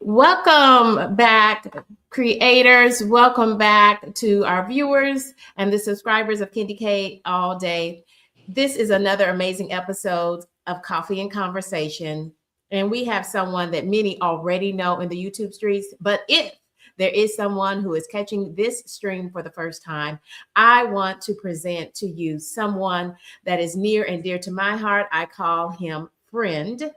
Welcome back, creators. Welcome back to our viewers and the subscribers of KendyK all day. This is another amazing episode of Coffee and Conversation. And we have someone that many already know in the YouTube streets. But if there is someone who is catching this stream for the first time, I want to present to you someone that is near and dear to my heart. I call him friend.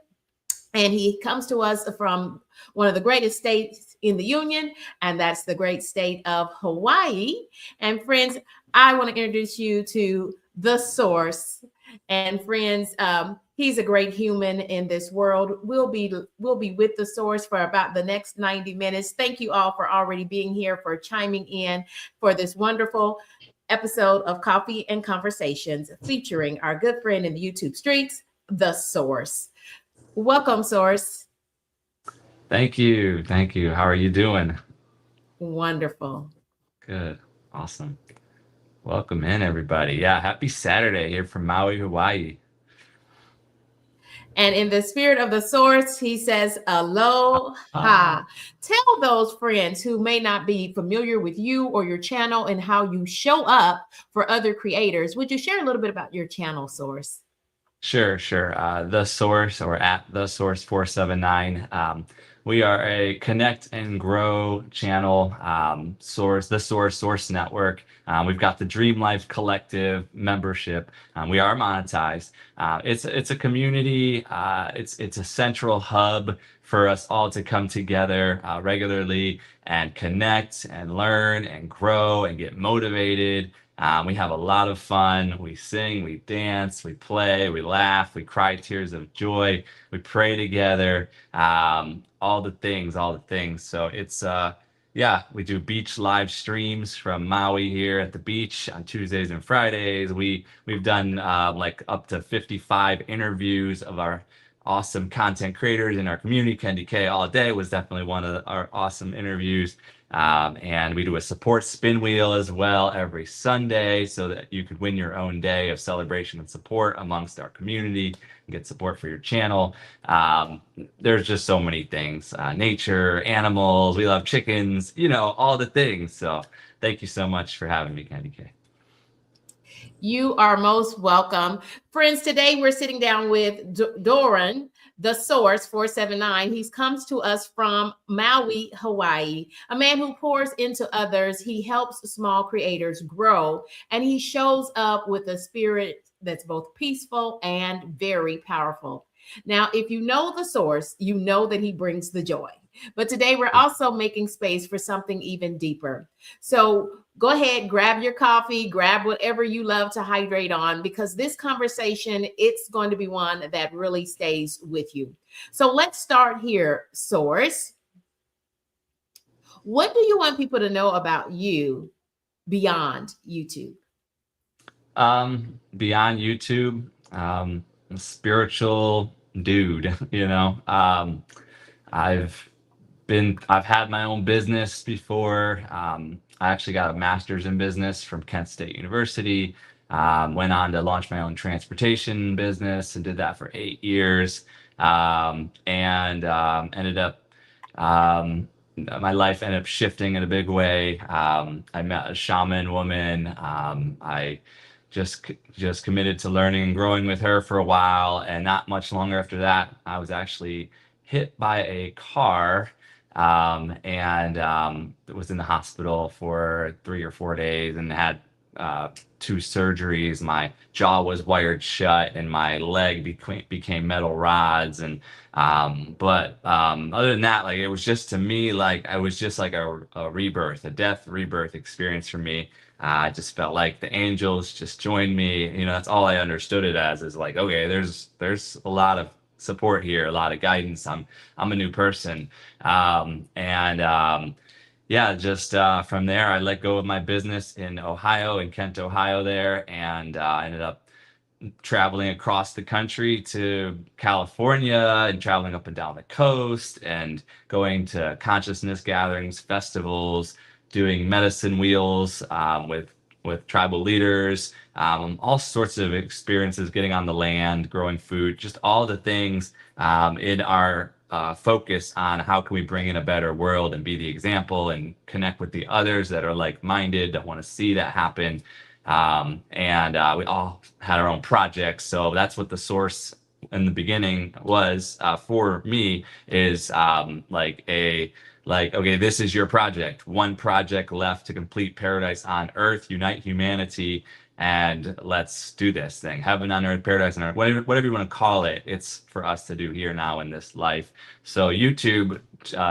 And he comes to us from one of the greatest states in the union, and that's the great state of Hawaii. And friends, I want to introduce you to the source. And friends, he's a great human in this world. We'll be with the source for about the next 90 minutes. Thank you all for already being here, for chiming in for this wonderful episode of Coffee and Conversations featuring our good friend in the YouTube streets, the source. Welcome, Source. Thank you. Thank you. How are you doing? Wonderful. Good. Awesome. Welcome in, everybody. Yeah, happy Saturday here from Maui, Hawaii. And in the spirit of the source, he says, Aloha. Tell those friends who may not be familiar with you or your channel and how you show up for other creators. Would you share a little bit about your channel, Source? Sure. The Source, or at The Source 479. We are a connect and grow channel, the Source Network. We've got the Dream Life Collective membership. We are monetized. It's a community. It's a central hub for us all to come together regularly and connect and learn and grow and get motivated. We have a lot of fun. We sing, we dance, we play, we laugh, we cry tears of joy, we pray together, all the things. So it's, we do beach live streams from Maui here at the beach on Tuesdays and Fridays. We've done like up to 55 interviews of our awesome content creators in our community. KendyK All Day was definitely one of our awesome interviews. And we do a support Spinwheel as well every Sunday so that you could win your own day of celebration and support amongst our community and get support for your channel. There's just so many things, nature, animals, we love chickens, all the things. So thank you so much for having me, KendyK. You are most welcome. Friends, today we're sitting down with Doran, the Source 479. He comes to us from Maui, Hawaii, a man who pours into others. He helps small creators grow, and he shows up with a spirit that's both peaceful and very powerful. Now, if you know the Source, you know that he brings the joy. But today we're also making space for something even deeper. So go ahead, grab your coffee, grab whatever you love to hydrate on, because this conversation, it's going to be one that really stays with you. So let's start here, Source. What do you want people to know about you beyond YouTube? Beyond YouTube, a spiritual dude, I've had my own business before. I actually got a master's in business from Kent State University. Went on to launch my own transportation business and did that for 8 years. Ended up, my life ended up shifting in a big way. I met a shaman woman. I just committed to learning and growing with her for a while. And not much longer after that, I was actually hit by a car. Was in the hospital for 3 or 4 days and had 2 surgeries. My jaw was wired shut and my leg became metal rods. But other than that, like, it was just, to me, like, I was just like a rebirth, a death rebirth experience for me. I just felt like the angels just joined me. That's all I understood it as, is like, okay, there's a lot of support here, a lot of guidance. I'm a new person. From there, I let go of my business in Ohio, in Kent, Ohio there, and ended up traveling across the country to California and traveling up and down the coast and going to consciousness gatherings, festivals, doing medicine wheels with tribal leaders, all sorts of experiences, getting on the land, growing food, just all the things in our focus on how can we bring in a better world and be the example and connect with the others that are like-minded, that want to see that happen. And we all had our own projects. So that's what the source in the beginning was for me, is okay, this is your project. One project left to complete paradise on earth, unite humanity, and let's do this thing. Heaven on earth, paradise on earth, whatever you want to call it. It's for us to do here now in this life. So YouTube,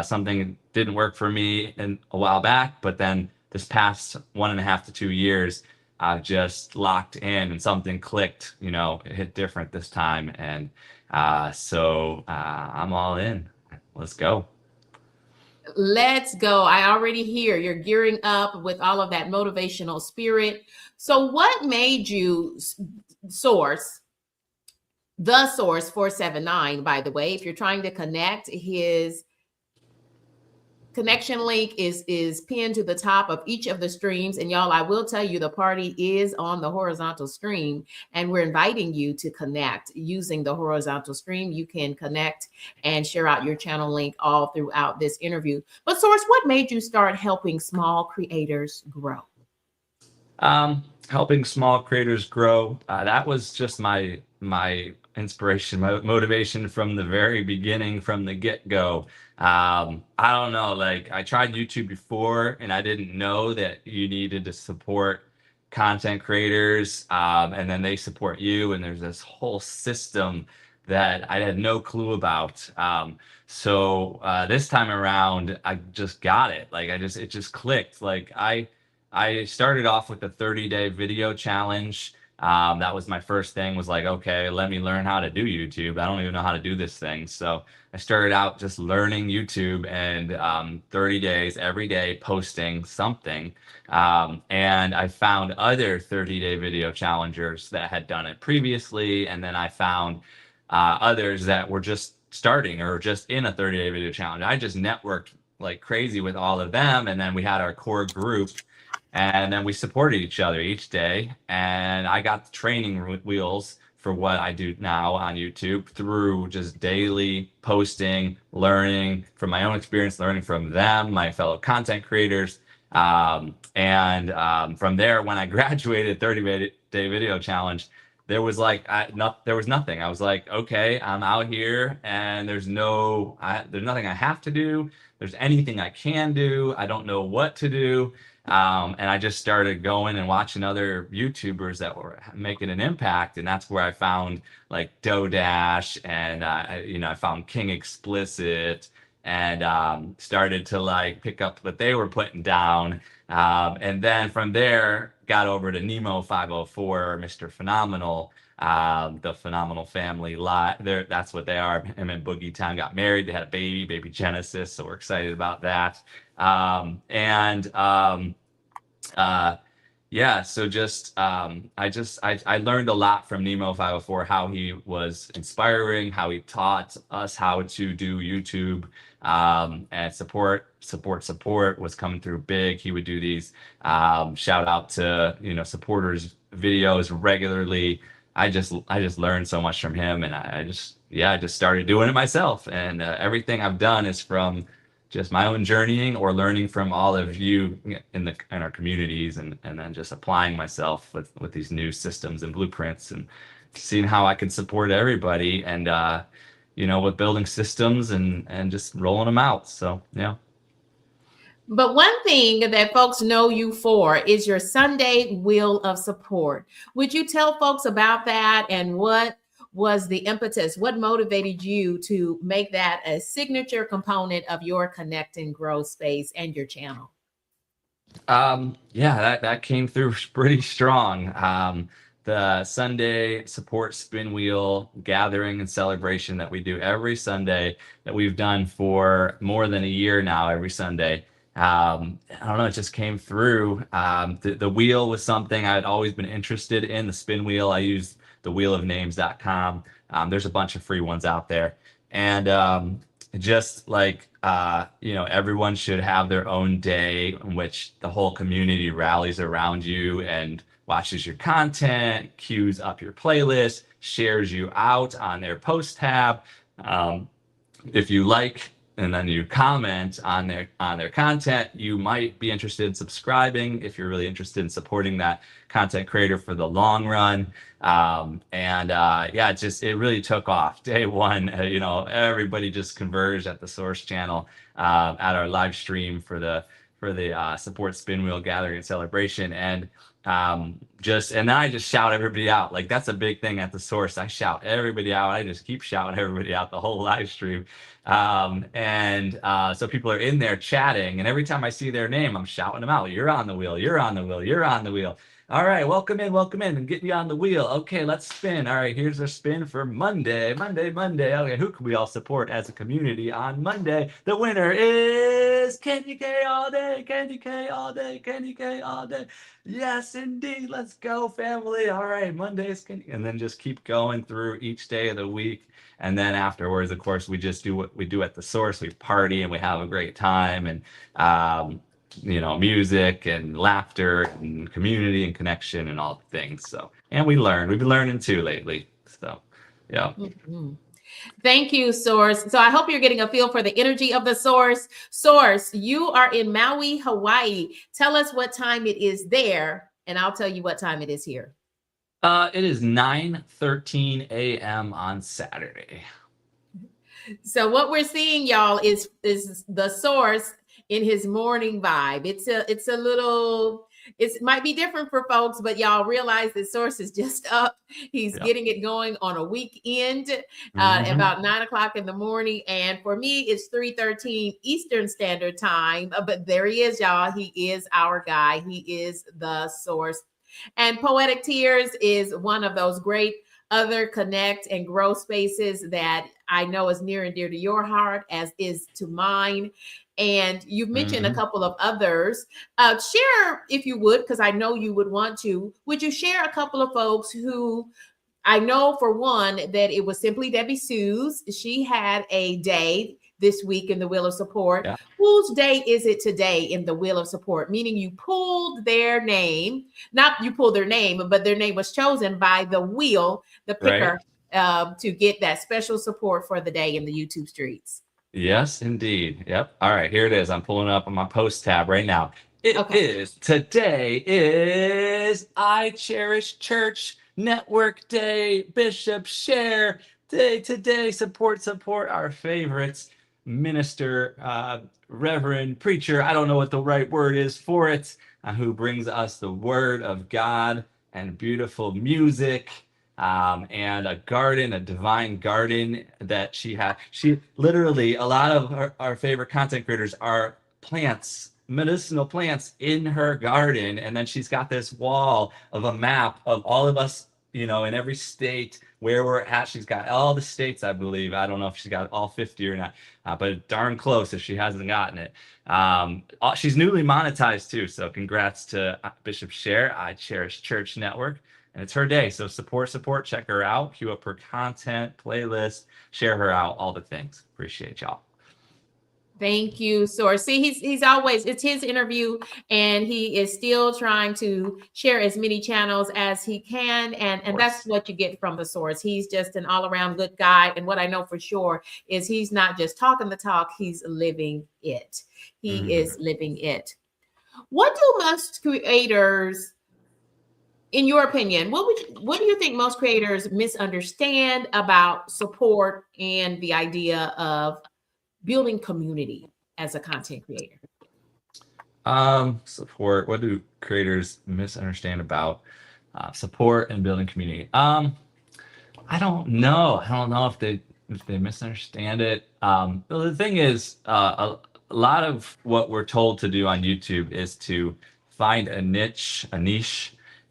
something didn't work for me a while back, but then this past 1.5 to 2 years, I've just locked in and something clicked, it hit different this time. And so I'm all in. Let's go. Let's go. I already hear you're gearing up with all of that motivational spirit. So what made you source the source 479, by the way? If you're trying to connect, his connection link is pinned to the top of each of the streams. And y'all, I will tell you, the party is on the horizontal stream, and we're inviting you to connect using the horizontal stream. You can connect and share out your channel link all throughout this interview. But Source, what made you start helping small creators grow? Helping small creators grow. That was just my inspiration, my motivation from the very beginning, from the get-go. I don't know, like I tried YouTube before and I didn't know that you needed to support content creators, and then they support you, and there's this whole system that I had no clue about. So this time around, I just got it. Like it just clicked. Like I started off with a 30-day video challenge. That was my first thing, was like, okay, let me learn how to do YouTube. I don't even know how to do this thing. So I started out just learning YouTube, and 30 days, every day posting something. And I found other 30-day video challengers that had done it previously. And then I found others that were just starting or just in a 30-day video challenge. I just networked like crazy with all of them. And then we had our core group. And then we supported each other each day. And I got the training wheels for what I do now on YouTube through just daily posting, learning from my own experience, learning from them, my fellow content creators. And from there, when I graduated 30-day video challenge, there was there was nothing. I was like, okay, I'm out here, and there's nothing I have to do. There's anything I can do. I don't know what to do. And I just started going and watching other YouTubers that were making an impact. And that's where I found like Dodash, and, I found King Explicit, and started to like pick up what they were putting down. And then from there, got over to Nemo 504, Mr. Phenomenal, the Phenomenal family. That's what they are. Him and Boogie Town got married. They had a baby Genesis. So we're excited about that. Yeah, so just I learned a lot from Nemo 504, how he was inspiring, how he taught us how to do YouTube, and support was coming through big. He would do these shout out to supporters videos regularly. I just learned so much from him, and I just started doing it myself, and everything I've done is from just my own journeying or learning from all of you in our communities, and then just applying myself with these new systems and blueprints, and seeing how I can support everybody, and with building systems and just rolling them out. So yeah. But one thing that folks know you for is your Sunday Wheel of Support. Would you tell folks about that, and what was the impetus? What motivated you to make that a signature component of your Connect and Grow space and your channel? Yeah, that came through pretty strong. The Sunday support Spinwheel gathering and celebration that we do every Sunday, that we've done for more than a year now, every Sunday. I don't know, it just came through. The wheel was something I'd always been interested in. The Spinwheel, I use the wheelofnames.com. There's a bunch of free ones out there. And just like everyone should have their own day in which the whole community rallies around you and watches your content, queues up your playlist, shares you out on their post tab. if you like and then you comment on their content, you might be interested in subscribing if you're really interested in supporting that content creator for the long run. Yeah, it really took off day one. Everybody just converged at the Source channel at our live stream for the support Spinwheel gathering and celebration. And then I just shout everybody out. Like, that's a big thing at the Source. I shout everybody out. I just keep shouting everybody out the whole live stream. So people are in there chatting, and every time I see their name, I'm shouting them out. You're on the wheel. You're on the wheel. You're on the wheel. All right, welcome in, and get you on the wheel. Okay, let's spin. All right, here's our spin for Monday. Okay, who can we all support as a community on Monday? The winner is KendyK all day, KendyK all day, KendyK all day. Yes, indeed. Let's go, family. All right, Mondays, and then just keep going through each day of the week. And then afterwards, of course, we just do what we do at the Source. We party and we have a great time, and music and laughter and community and connection and all the things. So, and we learn. We've been learning too lately. So, yeah. Mm-hmm. Thank you, Source. So I hope you're getting a feel for the energy of the Source. Source, you are in Maui, Hawaii. Tell us what time it is there, and I'll tell you what time it is here. It is 9:13 a.m. on Saturday. So what we're seeing, y'all, is the Source in his morning vibe. It might be different for folks, but y'all realize the Source is just up. He's getting it going on a weekend about 9 o'clock in the morning. And for me, it's 3:13 Eastern Standard Time. But there he is, y'all. He is our guy. He is the Source. And Poetic Tears is one of those great other connect and grow spaces that I know is near and dear to your heart, as is to mine. And you've mentioned a couple of others. Share, if you would, because I know you would want to. Would you share a couple of folks who, I know for one that it was Simply Debbie Sue's. She had a day this week in the Wheel of Support. Yeah. Whose day is it today in the Wheel of Support? Meaning you pulled their name, not you pulled their name, but their name was chosen by the wheel, the picker, right, to get that special support for the day in the YouTube streets. Yes, indeed. Yep. All right, here it is. I'm pulling up on my post tab right now. Today is I Cherish Church Network Day, Bishop Share Day. Today, support our favorites, minister, reverend, preacher, I don't know what the right word is for it, who brings us the word of God and beautiful music. And a garden, a divine garden that she had. She literally, a lot of our favorite content creators are plants, medicinal plants in her garden. And then she's got this wall of a map of all of us, in every state where we're at. She's got all the states, I believe. I don't know if she's got all 50 or not, but darn close if she hasn't gotten it. She's newly monetized too. So congrats to Bishop Share, I Cherish Church Network. And it's her day. So support, check her out, queue up her content, playlist, share her out, all the things. Appreciate y'all. Thank you, Source. See, he's always, it's his interview, and he is still trying to share as many channels as he can. And that's what you get from the Source. He's just an all-around good guy. And what I know for sure is he's not just talking the talk, he's living it. He is living it. What do most creators, in your opinion, what do you think most creators misunderstand about support and the idea of building community as a content creator? Support. What do creators misunderstand about support and building community? I don't know. I don't know if they misunderstand it. The thing is, a lot of what we're told to do on YouTube is to find a niche,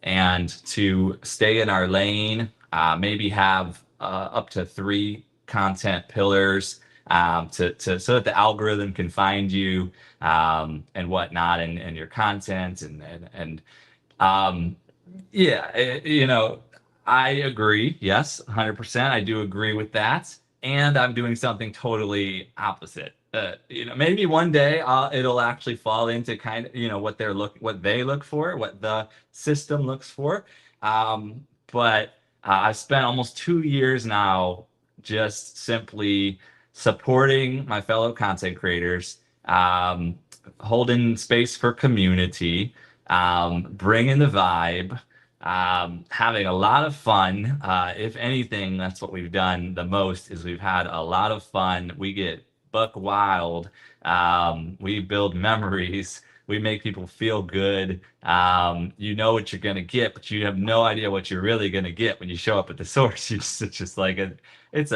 and to stay in our lane. Maybe have up to 3 content pillars. So that the algorithm can find you and whatnot, and your content I agree. Yes, 100%. I do agree with that, and I'm doing something totally opposite. Maybe one day it'll actually fall into kind of what they look for, what the system looks for. But I've spent almost 2 years now just simply supporting my fellow content creators, holding space for community, bringing the vibe, having a lot of fun. If anything, that's what we've done the most is we've had a lot of fun. We get buck wild. We build memories. We make people feel good. You know what you're gonna get, but you have no idea what you're really gonna get when you show up at the source. It's just like I don't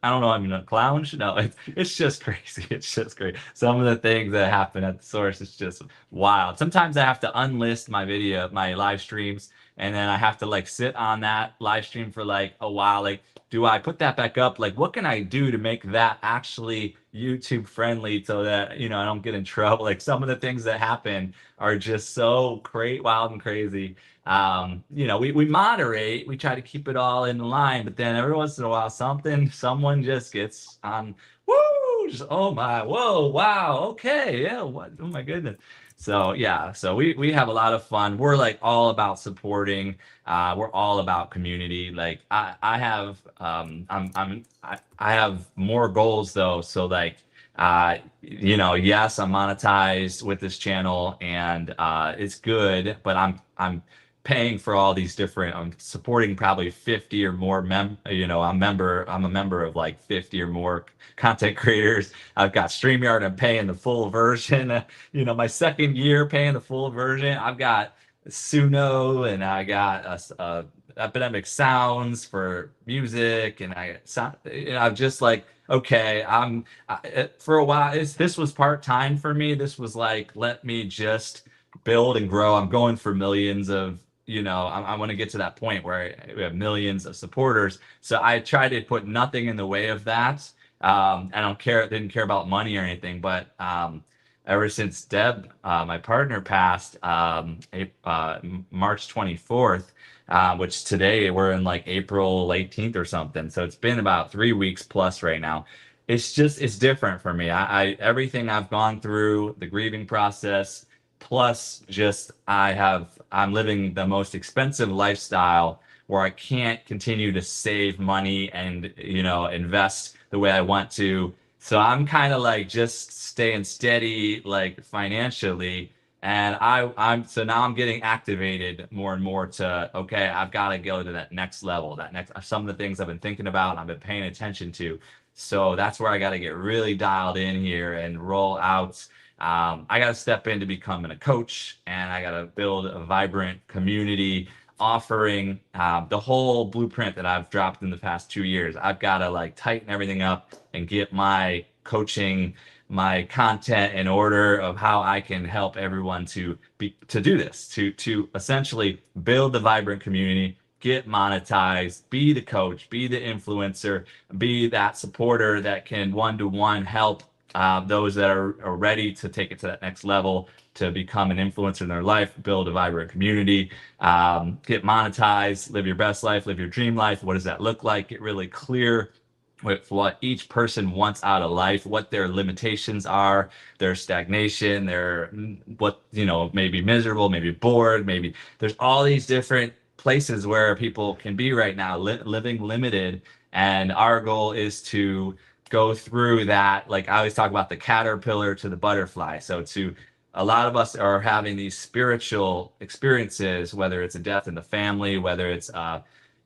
know, I'm a clown. No, it's just crazy. It's just great. Some of the things that happen at the source, it's just wild. Sometimes I have to unlist my live streams, and then I have to like sit on that live stream for like a while. Like, do I put that back up? Like, what can I do to make that actually YouTube friendly so that, you know, I don't get in trouble? Like, some of the things that happen are just so great, wild, and crazy. You know, we moderate, we try to keep it all in line, but then every once in a while, someone just gets on, woo, just, oh my, whoa, wow, okay, yeah, what, oh my goodness. So yeah, so we have a lot of fun. We're like all about supporting. We're all about community. Like I have I have more goals though. So like you know, yes, I'm monetized with this channel and it's good, but I'm paying for all these different, I'm supporting probably 50 or more you know, I'm a member of like 50 or more content creators. I've got StreamYard, I'm paying the full version. You know, my second year paying the full version. I've got Suno and I got Epidemic Sounds for music, and I sound, you know, I'm just like, okay, for a while, this was part-time for me. This was like, let me just build and grow. I'm going for millions of, you know, I want to get to that point where we have millions of supporters. So I try to put nothing in the way of that. I don't care, didn't care about money or anything, but ever since Deb, my partner, passed March 24th, which today we're in like April 18th or something. So it's been about 3 weeks plus right now. It's different for me. Everything I've gone through, the grieving process, plus just I'm living the most expensive lifestyle where I can't continue to save money and, you know, invest the way I want to. So I'm kind of like just staying steady, like financially. And so now I'm getting activated more and more to, okay, I've got to go to that next level, some of the things I've been thinking about, and I've been paying attention to. So that's where I got to get really dialed in here and roll out. I got to step in to becoming a coach, and I got to build a vibrant community offering the whole blueprint that I've dropped in the past 2 years. I've got to like tighten everything up and get my coaching, my content in order of how I can help everyone to do this, to essentially build the vibrant community, get monetized, be the coach, be the influencer, be that supporter that can one-to-one help those that are ready to take it to that next level, to become an influencer in their life, build a vibrant community, get monetized, live your best life, live your dream life. What does that look like? Get really clear with what each person wants out of life, what their limitations are, their stagnation, their what, you know, maybe miserable, maybe bored, maybe there's all these different places where people can be right now, living limited. And our goal is to go through that. Like I always talk about the caterpillar to the butterfly. So a lot of us are having these spiritual experiences, whether it's a death in the family, whether it's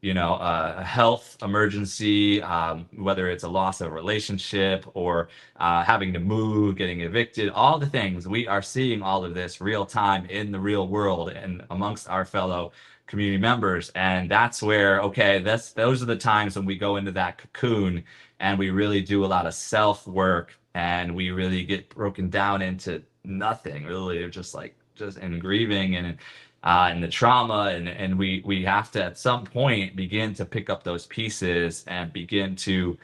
you know, a health emergency, whether it's a loss of a relationship or having to move, getting evicted, all the things. We are seeing all of this real time in the real world and amongst our fellow community members. And that's where, okay, those are the times when we go into that cocoon and we really do a lot of self work, and we really get broken down into nothing, really, just in grieving and the trauma, and we have to at some point begin to pick up those pieces and begin to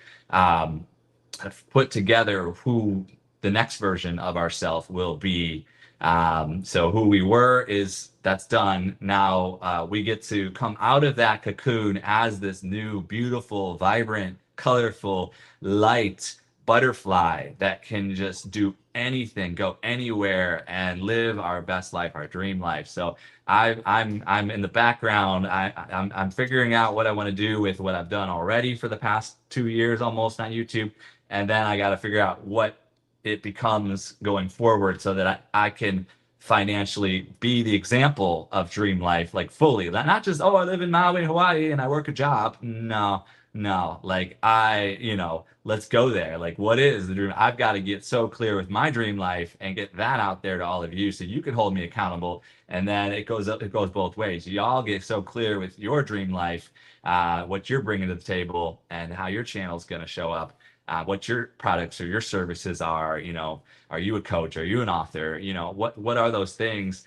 put together who the next version of ourself will be. So who we were that's done. Now we get to come out of that cocoon as this new, beautiful, vibrant, colorful, light, butterfly that can just do anything, go anywhere, and live our best life, our dream life. So I'm in the background. I'm figuring out what I want to do with what I've done already for the past 2 years almost on YouTube, and then I got to figure out what it becomes going forward so that I can financially be the example of dream life, like fully, not just, oh, I live in Maui, Hawaii, and I work a job. No, like let's go there. Like, what is the dream? I've got to get so clear with my dream life and get that out there to all of you so you can hold me accountable. And then it goes both ways. Y'all get so clear with your dream life, what you're bringing to the table and how your channel's going to show up, what your products or your services are. Are you a coach? Are you an author? What are those things,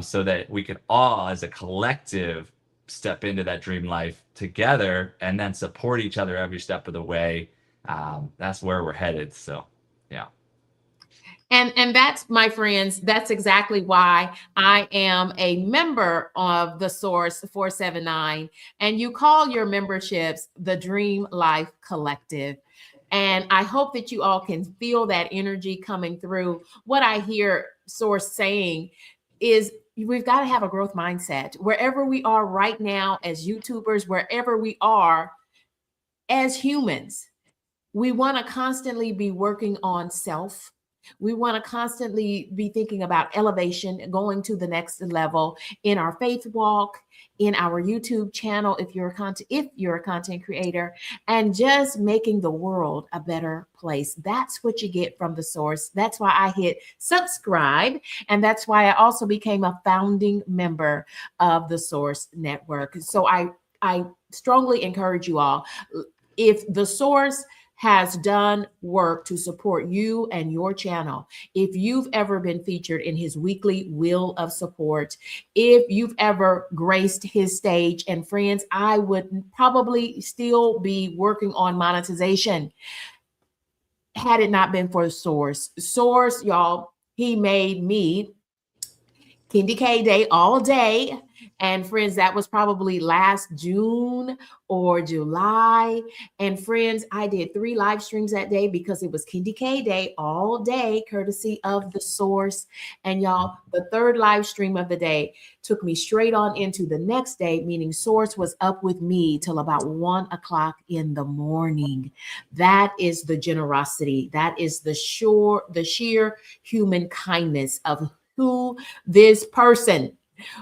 so that we can all as a collective step into that dream life together and then support each other every step of the way. That's where we're headed. So, yeah. And that's, my friends, that's exactly why I am a member of the Source 479. And you call your memberships the Dream Life Collective. And I hope that you all can feel that energy coming through. What I hear Source saying is we've got to have a growth mindset wherever we are right now as YouTubers, wherever we are as humans. We want to constantly be working on self. We want to constantly be thinking about elevation, going to the next level in our faith walk, in our YouTube channel, if you're a content creator, and just making the world a better place. That's what you get from the Source. That's why I hit subscribe, and that's why I also became a founding member of the Source Network. So I strongly encourage you all, if the Source has done work to support you and your channel, if you've ever been featured in his weekly Wheel of Support, if you've ever graced his stage, and friends, I would probably still be working on monetization had it not been for Source. Source, y'all, he made me KendyKallday all day. And friends, that was probably last June or July. And friends, I did 3 live streams that day because it was KendyKallday all day, courtesy of the Source. And y'all, the 3rd live stream of the day took me straight on into the next day, meaning Source was up with me till about 1 o'clock in the morning. That is the generosity. That is the sheer human kindness of who this person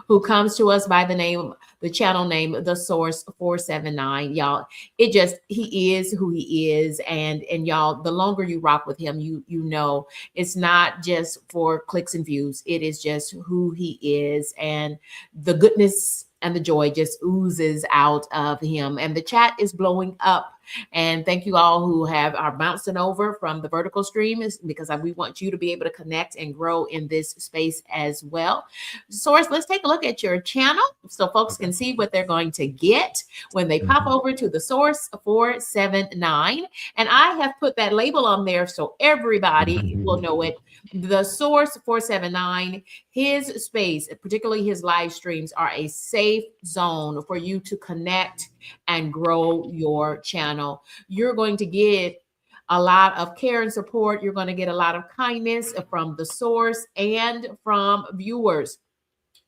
who comes to us by the channel name, the Source 479. Y'all, he is who he is. And y'all, the longer you rock with him, you know, it's not just for clicks and views. It is just who he is. And the goodness and the joy just oozes out of him. And the chat is blowing up. And thank you all who are bouncing over from the vertical stream, because we want you to be able to connect and grow in this space as well. Source, let's take a look at your channel so folks can see what they're going to get when they pop over to the Source 479. And I have put that label on there so everybody will know it. The Source 479, his space, particularly his live streams, are a safe zone for you to connect and grow your channel. You're going to get a lot of care and support. You're going to get a lot of kindness from the Source and from viewers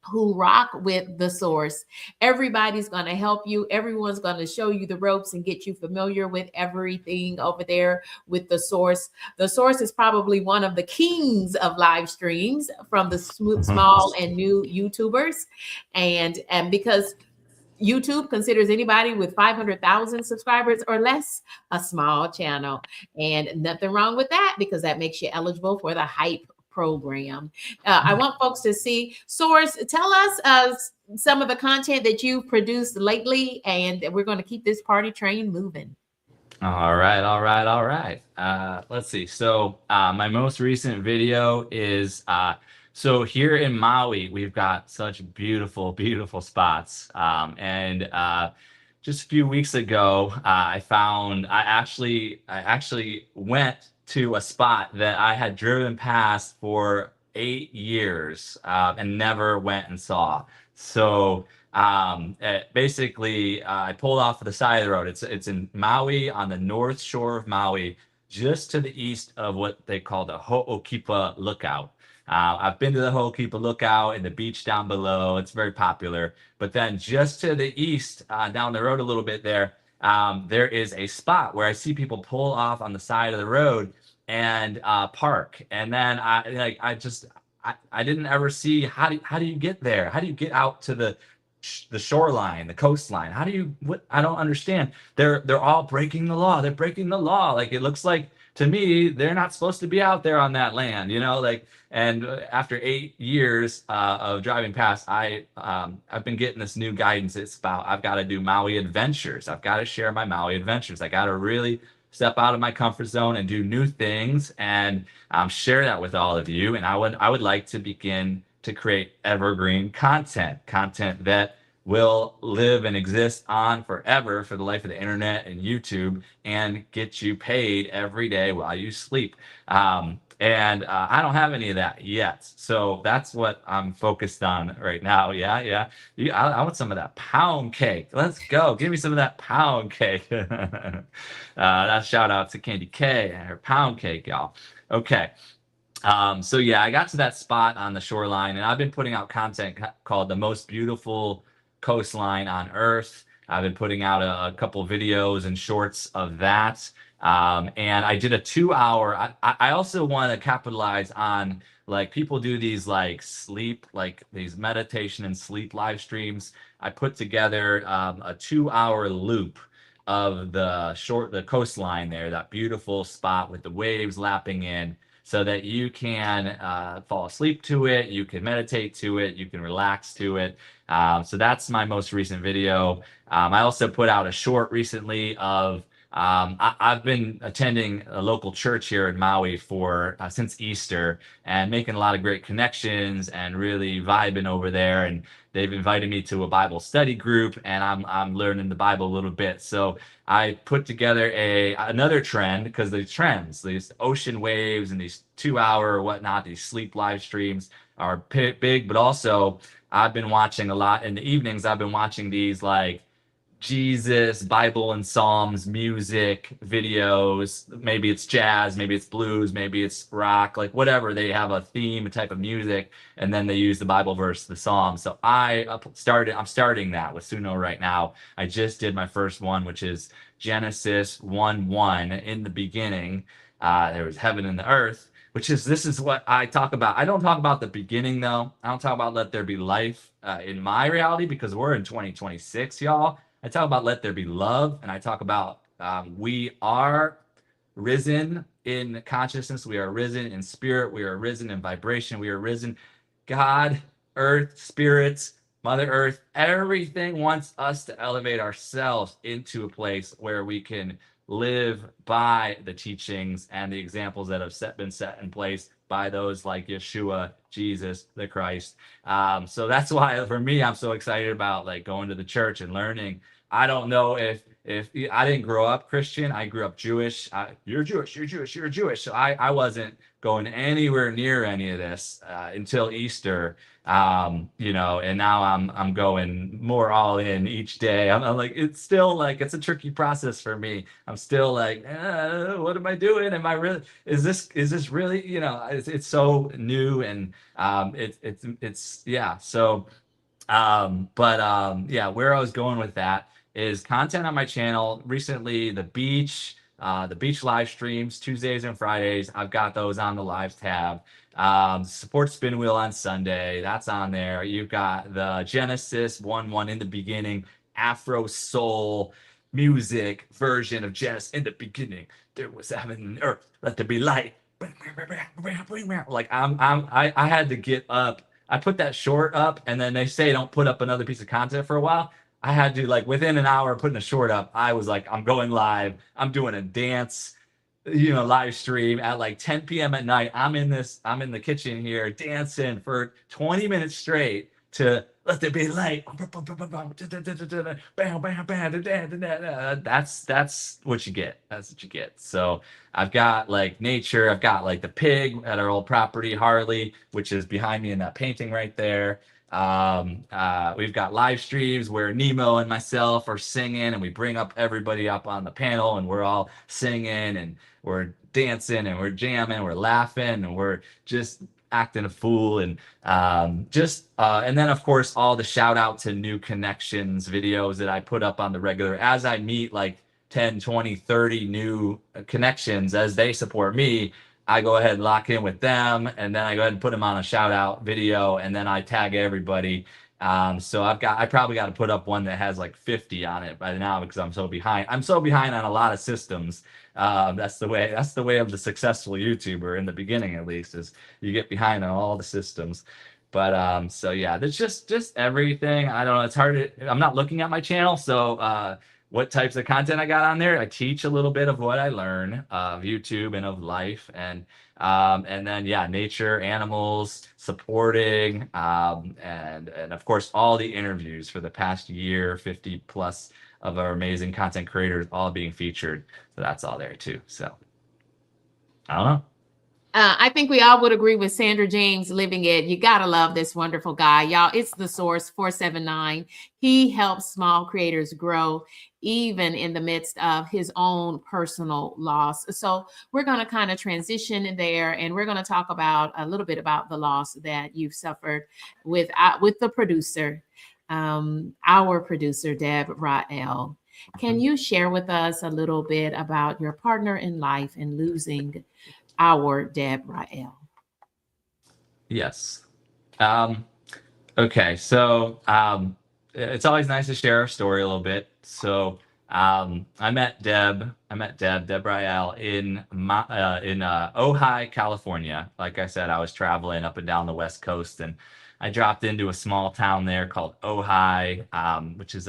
who rock with the Source. Everybody's going to help you. Everyone's going to show you the ropes and get you familiar with everything over there with the Source. The Source is probably one of the kings of live streams from the small and new YouTubers. And because YouTube considers anybody with 500,000 subscribers or less a small channel, and nothing wrong with that, because that makes you eligible for the Hype program. I want folks to see. Source, tell us some of the content that you've produced lately, and we're going to keep this party train moving. All right. Let's see. So my most recent video is so here in Maui, we've got such beautiful, beautiful spots. And just a few weeks ago, I actually went to a spot that I had driven past for 8 years and never went and saw. So basically, I pulled off to the side of the road. It's in Maui, on the north shore of Maui. just to the east of what they call the Ho'okipa Lookout. I've been to the Ho'okipa Lookout and the beach down below. It's very popular. But then just to the east, down the road a little bit there is a spot where I see people pull off on the side of the road and park. And then I didn't ever see how do you get there? How do you get out to the shoreline, the coastline? How do you what I don't understand. They're all breaking the law. They're breaking the law. Like it looks like to me they're not supposed to be out there on that land, like and after 8 years of driving past, I've been getting this new guidance. It's about I've got to do Maui adventures. I've got to share my Maui adventures. I got to really step out of my comfort zone and do new things and share that with all of you. And I would like to begin to create evergreen content that will live and exist on forever for the life of the internet and YouTube and get you paid every day while you sleep. And I don't have any of that yet. So that's what I'm focused on right now. Yeah. I want some of that pound cake. Let's go. Give me some of that pound cake. That shout out to KendyK and her pound cake, y'all. Okay. So yeah, I got to that spot on the shoreline, and I've been putting out content called "The Most Beautiful Coastline on Earth." I've been putting out a couple videos and shorts of that, and I did a 2 hour. I also want to capitalize on like people do these like sleep, like these meditation and sleep live streams. I put together a 2 hour loop of the coastline there, that beautiful spot with the waves lapping in, so that you can fall asleep to it, you can meditate to it, you can relax to it. So that's my most recent video. I also put out a short recently of I've been attending a local church here in Maui for since Easter and making a lot of great connections and really vibing over there. And they've invited me to a Bible study group, and I'm learning the Bible a little bit. So I put together another trend, because the trends, these ocean waves and these 2 hour or whatnot, these sleep live streams are big, but also I've been watching a lot in the evenings. I've been watching these like Jesus, Bible and Psalms, music videos. Maybe it's jazz, maybe it's blues, maybe it's rock, like whatever. They have a theme, a type of music, and then they use the Bible verse, the Psalm. So I'm starting that with Suno right now. I just did my first one, which is Genesis 1:1. In the beginning, there was heaven and the earth, this is what I talk about. I don't talk about the beginning though. I don't talk about let there be life in my reality, because we're in 2026, y'all. I talk about let there be love, and I talk about we are risen in consciousness, we are risen in spirit, we are risen in vibration, we are risen. God, earth, spirits, Mother Earth, everything wants us to elevate ourselves into a place where we can live by the teachings and the examples that have been set in place by those like Yeshua, Jesus, the Christ. So that's why for me, I'm so excited about like going to the church and learning. I don't know if I didn't grow up Christian. I grew up Jewish. You're Jewish, you're Jewish, you're Jewish. So I wasn't going anywhere near any of this until Easter. And now I'm going more all in each day. I'm like, it's still like, it's a tricky process for me. I'm still like, what am I doing? Am I really, is this really, it's so new, and yeah. So, yeah, where I was going with that is content on my channel recently, the beach live streams, Tuesdays and Fridays. I've got those on the lives tab. Support Spinwheel on Sunday. That's on there. You've got the Genesis 1:1 in the beginning, Afro soul music version of Genesis. In the beginning, there was heaven and earth. Let there be light. Like I had to get up. I put that short up, and then they say don't put up another piece of content for a while. I had to, like, within an hour of putting a short up, I was like, I'm going live. I'm doing a dance, live stream at like 10 p.m. at night. I'm in the kitchen here dancing for 20 minutes straight to let there be light. That's what you get. That's what you get. So I've got like nature. I've got like the pig at our old property, Harley, which is behind me in that painting right there. We've got live streams where Nemo and myself are singing, and we bring up everybody up on the panel, and we're all singing, and we're dancing and we're jamming, we're laughing, and we're just acting a fool. And and then of course all the shout out to new connections videos that I put up on the regular as I meet like 10, 20, 30 new connections as they support me. I go ahead and lock in with them, and then I go ahead and put them on a shout out video, and then I tag everybody. So I probably got to put up one that has like 50 on it by now because I'm so behind. I'm so behind on a lot of systems. That's the way. That's the way of the successful YouTuber in the beginning, at least, is you get behind on all the systems. But so yeah, there's just everything. I don't know. It's hard to. I'm not looking at my channel, so what types of content I got on there. I teach a little bit of what I learn of YouTube and of life, and then yeah, nature, animals, supporting, and of course all the interviews for the past year, 50 plus of our amazing content creators, all being featured. So that's all there too. So I don't know. I think we all would agree with Sandra James living it. You got to love this wonderful guy, y'all. It's the Source 479. He helps small creators grow even in the midst of his own personal loss. So we're going to kind of transition in there, and we're going to talk about a little bit about the loss that you've suffered with the producer, our producer, Deb Riel. Can you share with us a little bit about your partner in life and losing our Deb Riel? Yes. Okay. So it's always nice to share our story a little bit. So I met Deb Riel in Ojai, California. Like I said, I was traveling up and down the West Coast, and I dropped into a small town there called Ojai, which is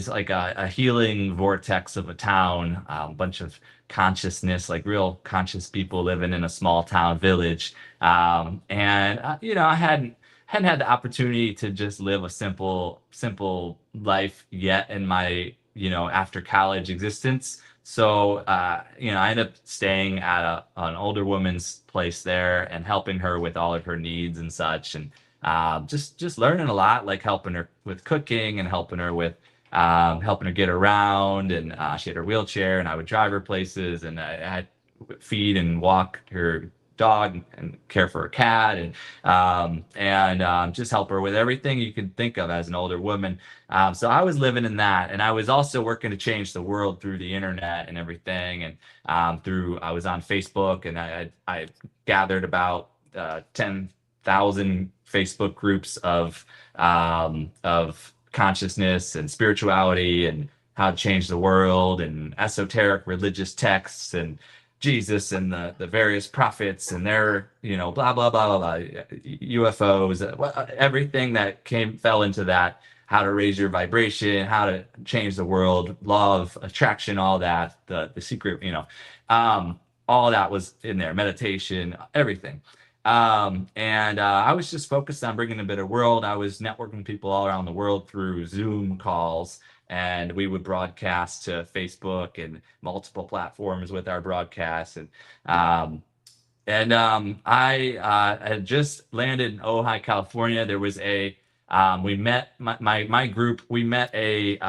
like a healing vortex of a town, a bunch of consciousness, like real conscious people living in a small town village. I hadn't had the opportunity to just live a simple life yet in my, after college existence. So, I ended up staying at an older woman's place there and helping her with all of her needs and such. And just learning a lot, like helping her with cooking and helping her get around. And she had her wheelchair, and I would drive her places, and I feed and walk her dog and care for her cat, and just help her with everything you can think of as an older woman. So I was living in that, and I was also working to change the world through the internet and everything. And I was on Facebook, and I gathered about 10,000 Facebook groups of consciousness and spirituality and how to change the world and esoteric religious texts and Jesus and the various prophets and their, blah, blah, blah, blah, blah, UFOs, everything that fell into that, how to raise your vibration, how to change the world, law of attraction, all that, the secret, all that was in there, meditation, everything. I was just focused on bringing a better world. I was networking people all around the world through Zoom calls, and we would broadcast to Facebook and multiple platforms with our broadcasts. I had just landed in Ojai, California. There was we met my group. We met a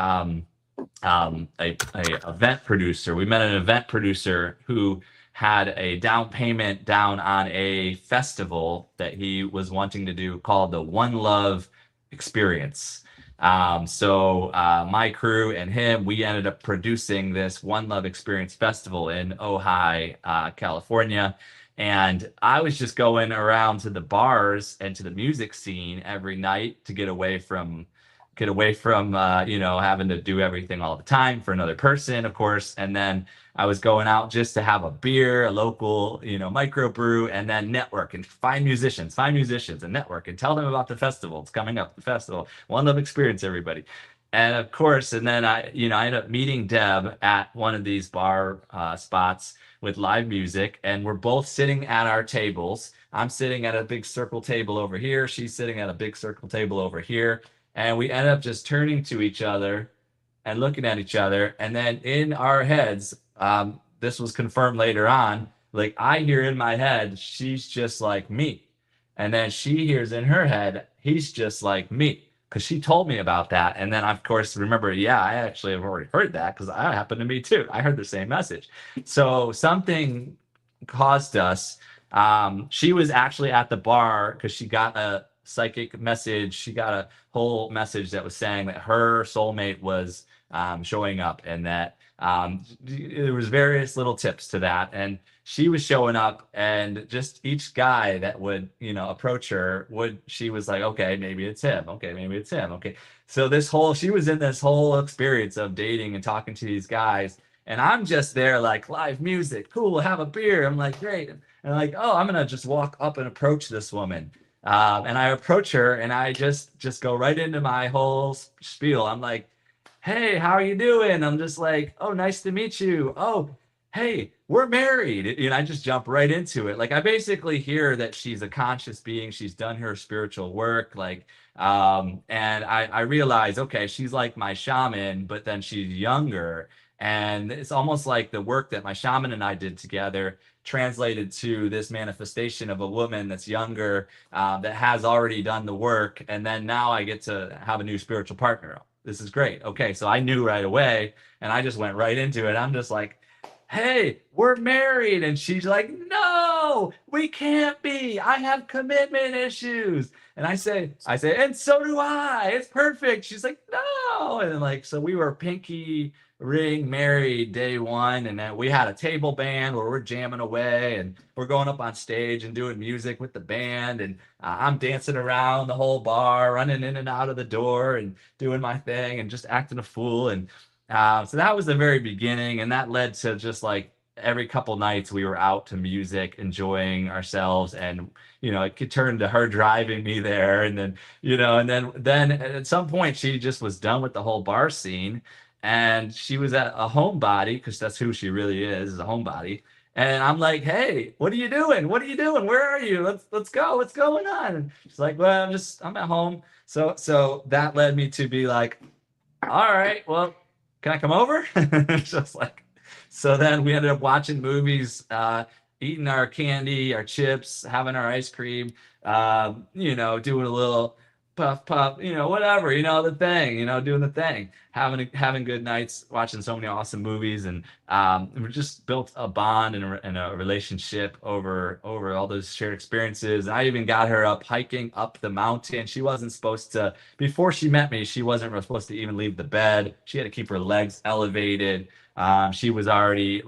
event producer. We met an event producer who had a down payment down on a festival that he was wanting to do called the One Love Experience. My crew and him, we ended up producing this One Love Experience Festival in Ojai, California. And I was just going around to the bars and to the music scene every night to get away from having to do everything all the time for another person, of course. And then I was going out just to have a beer, a local, microbrew, and then network and find musicians and network and tell them about the festival. It's coming up, the festival. One Love Experience, everybody. And of course, and then I ended up meeting Deb at one of these bar spots with live music, and we're both sitting at our tables. I'm sitting at a big circle table over here. She's sitting at a big circle table over here. And we ended up just turning to each other and looking at each other. And then in our heads, this was confirmed later on, like I hear in my head, she's just like me. And then she hears in her head, he's just like me. because she told me about that. And then, of course, remember, yeah, I actually have already heard that because that happened to me too. I heard the same message. So something caused us. She was actually at the bar because she got a psychic message. She got a whole message that was saying that her soulmate was showing up, and that there was various little tips to that. And she was showing up, and just each guy that would, approach her she was like, okay, maybe it's him. Okay, maybe it's him. Okay. So she was in this whole experience of dating and talking to these guys. And I'm just there like, live music, cool, have a beer. I'm like, great. And like, oh, I'm gonna just walk up and approach this woman. And I approach her, and I just go right into my whole spiel. I'm like, hey, how are you doing? I'm just like, oh, nice to meet you. Oh, hey, we're married. I just jump right into it. Like, I basically hear that she's a conscious being. She's done her spiritual work. Like, and I realize, okay, she's like my shaman, but then she's younger. And it's almost like the work that my shaman and I did together translated to this manifestation of a woman that's younger, that has already done the work. And then now I get to have a new spiritual partner. This is great. Okay, so I knew right away, and I just went right into it. I'm just like, hey, we're married. And she's like, no, we can't be. I have commitment issues. And I say, and so do I. It's perfect. She's like, no. And then, like, so we were pinky ring married day one. And then we had a table band where we're jamming away, and we're going up on stage and doing music with the band. And I'm dancing around the whole bar, running in and out of the door and doing my thing and just acting a fool. And so that was the very beginning, and that led to just like every couple nights we were out to music, enjoying ourselves. And it could turn to her driving me there, and then and then at some point she just was done with the whole bar scene, and she was at a homebody, because that's who she really is a homebody. And I'm like, hey, what are you doing? What are you doing? Where are you? Let's go. What's going on? And she's like, well, I'm at home. So that led me to be like, all right, well, can I come over? Just like, so then we ended up watching movies, eating our candy, our chips, having our ice cream, doing a little puff puff, whatever, the thing, doing the thing, having good nights, watching so many awesome movies. And we just built a bond and a relationship over all those shared experiences. And I even got her up hiking up the mountain. She wasn't supposed to, before she met me, she wasn't supposed to even leave the bed. She had to keep her legs elevated. She was already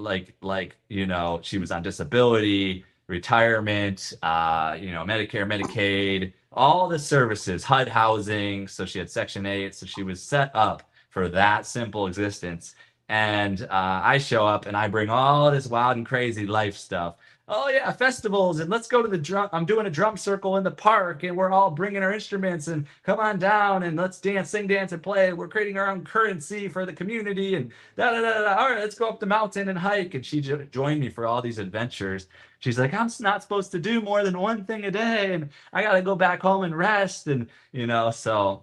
she was on disability, retirement, Medicare, Medicaid, all the services, HUD housing. So she had Section 8. So she was set up for that simple existence. And I show up and I bring all this wild and crazy life stuff. Oh yeah, festivals, and let's go to the drum. I'm doing a drum circle in the park, and we're all bringing our instruments, and come on down and let's dance, sing, dance, and play. We're creating our own currency for the community, and da da da da. All right, let's go up the mountain and hike. And she joined me for all these adventures. She's like, I'm not supposed to do more than one thing a day, and I got to go back home and rest. And so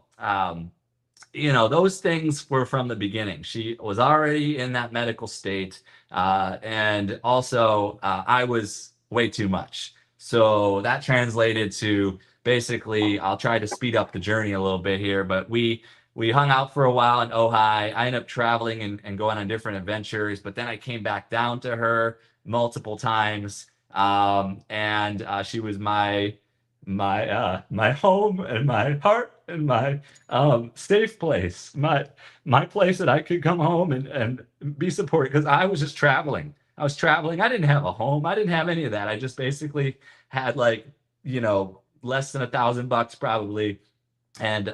those things were from the beginning. She was already in that medical state. And also, I was way too much. So that translated to, basically, I'll try to speed up the journey a little bit here, but we hung out for a while in Ojai. I ended up traveling and going on different adventures, but then I came back down to her multiple times. And she was my home and my heart and my safe place, my place that I could come home and be supported, because I was just traveling. I was traveling. I didn't have a home. I didn't have any of that. I just basically had less than $1,000 probably, and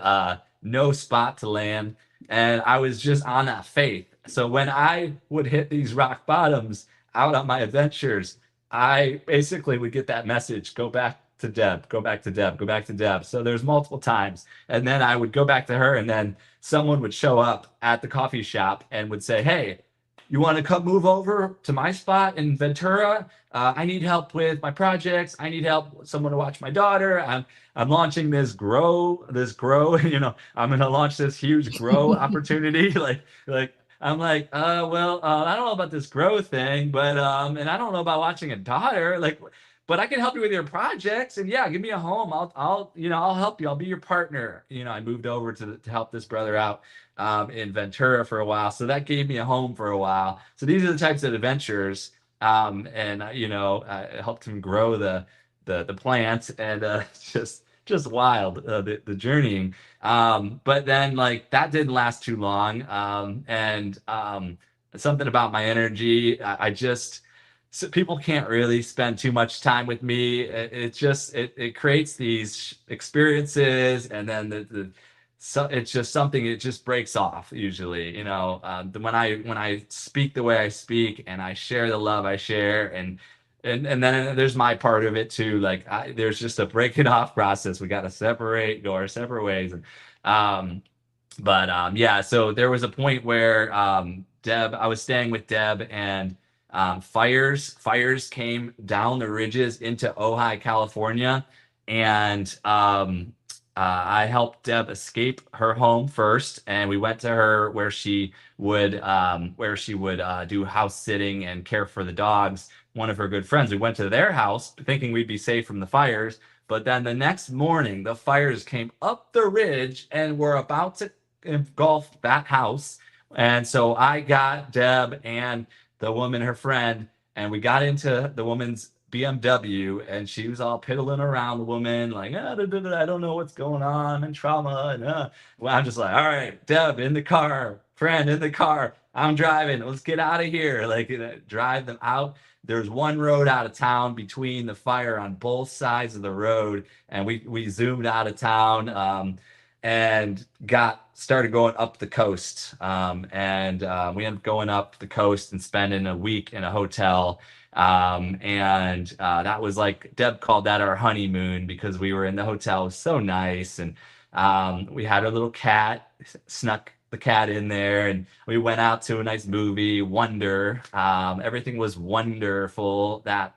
no spot to land. And I was just on that faith. So when I would hit these rock bottoms out on my adventures, I basically would get that message: go back to Deb, go back to Deb, go back to Deb. So there's multiple times. And then I would go back to her, and then someone would show up at the coffee shop and would say, hey, you want to come move over to my spot in Ventura? I need help with my projects. I need help, someone to watch my daughter. I'm launching this grow, I'm going to launch this huge grow opportunity. I'm like, I don't know about this grow thing, but, and I don't know about watching a daughter. Like, but I can help you with your projects. And yeah, give me a home. I'll help you. I'll be your partner. I moved over to help this brother out in Ventura for a while. So that gave me a home for a while. So these are the types of adventures. And I helped him grow the plants, and just wild, the journeying. But then like that didn't last too long. And something about my energy, I just, so people can't really spend too much time with me. It creates these experiences, and then so it's just something, it just breaks off usually. When I speak the way I speak, and I share the love I share, and then there's my part of it too. Like there's just a breaking off process. We got to separate, go our separate ways. And yeah, so there was a point where I was staying with Deb, and fires came down the ridges into Ojai, California, and I helped Deb escape her home first, and we went to her where she would do house sitting and care for the dogs. One of her good friends. We went to their house thinking we'd be safe from the fires, but then the next morning the fires came up the ridge and were about to engulf that house. And so I got Deb and the woman, her friend, and we got into the woman's BMW, and she was all piddling around the woman, like, I don't know what's going on, and trauma. And well, I'm just like, all right, Deb in the car, friend in the car, I'm driving, let's get out of here. Like, drive them out. There's one road out of town between the fire on both sides of the road, and we zoomed out of town. And started going up the coast. And we ended up going up the coast and spending a week in a hotel. And that was like, Deb called that our honeymoon, because we were in the hotel. It was so nice. And we had a little cat, snuck the cat in there, and we went out to a nice movie, Wonder. Everything was wonderful. That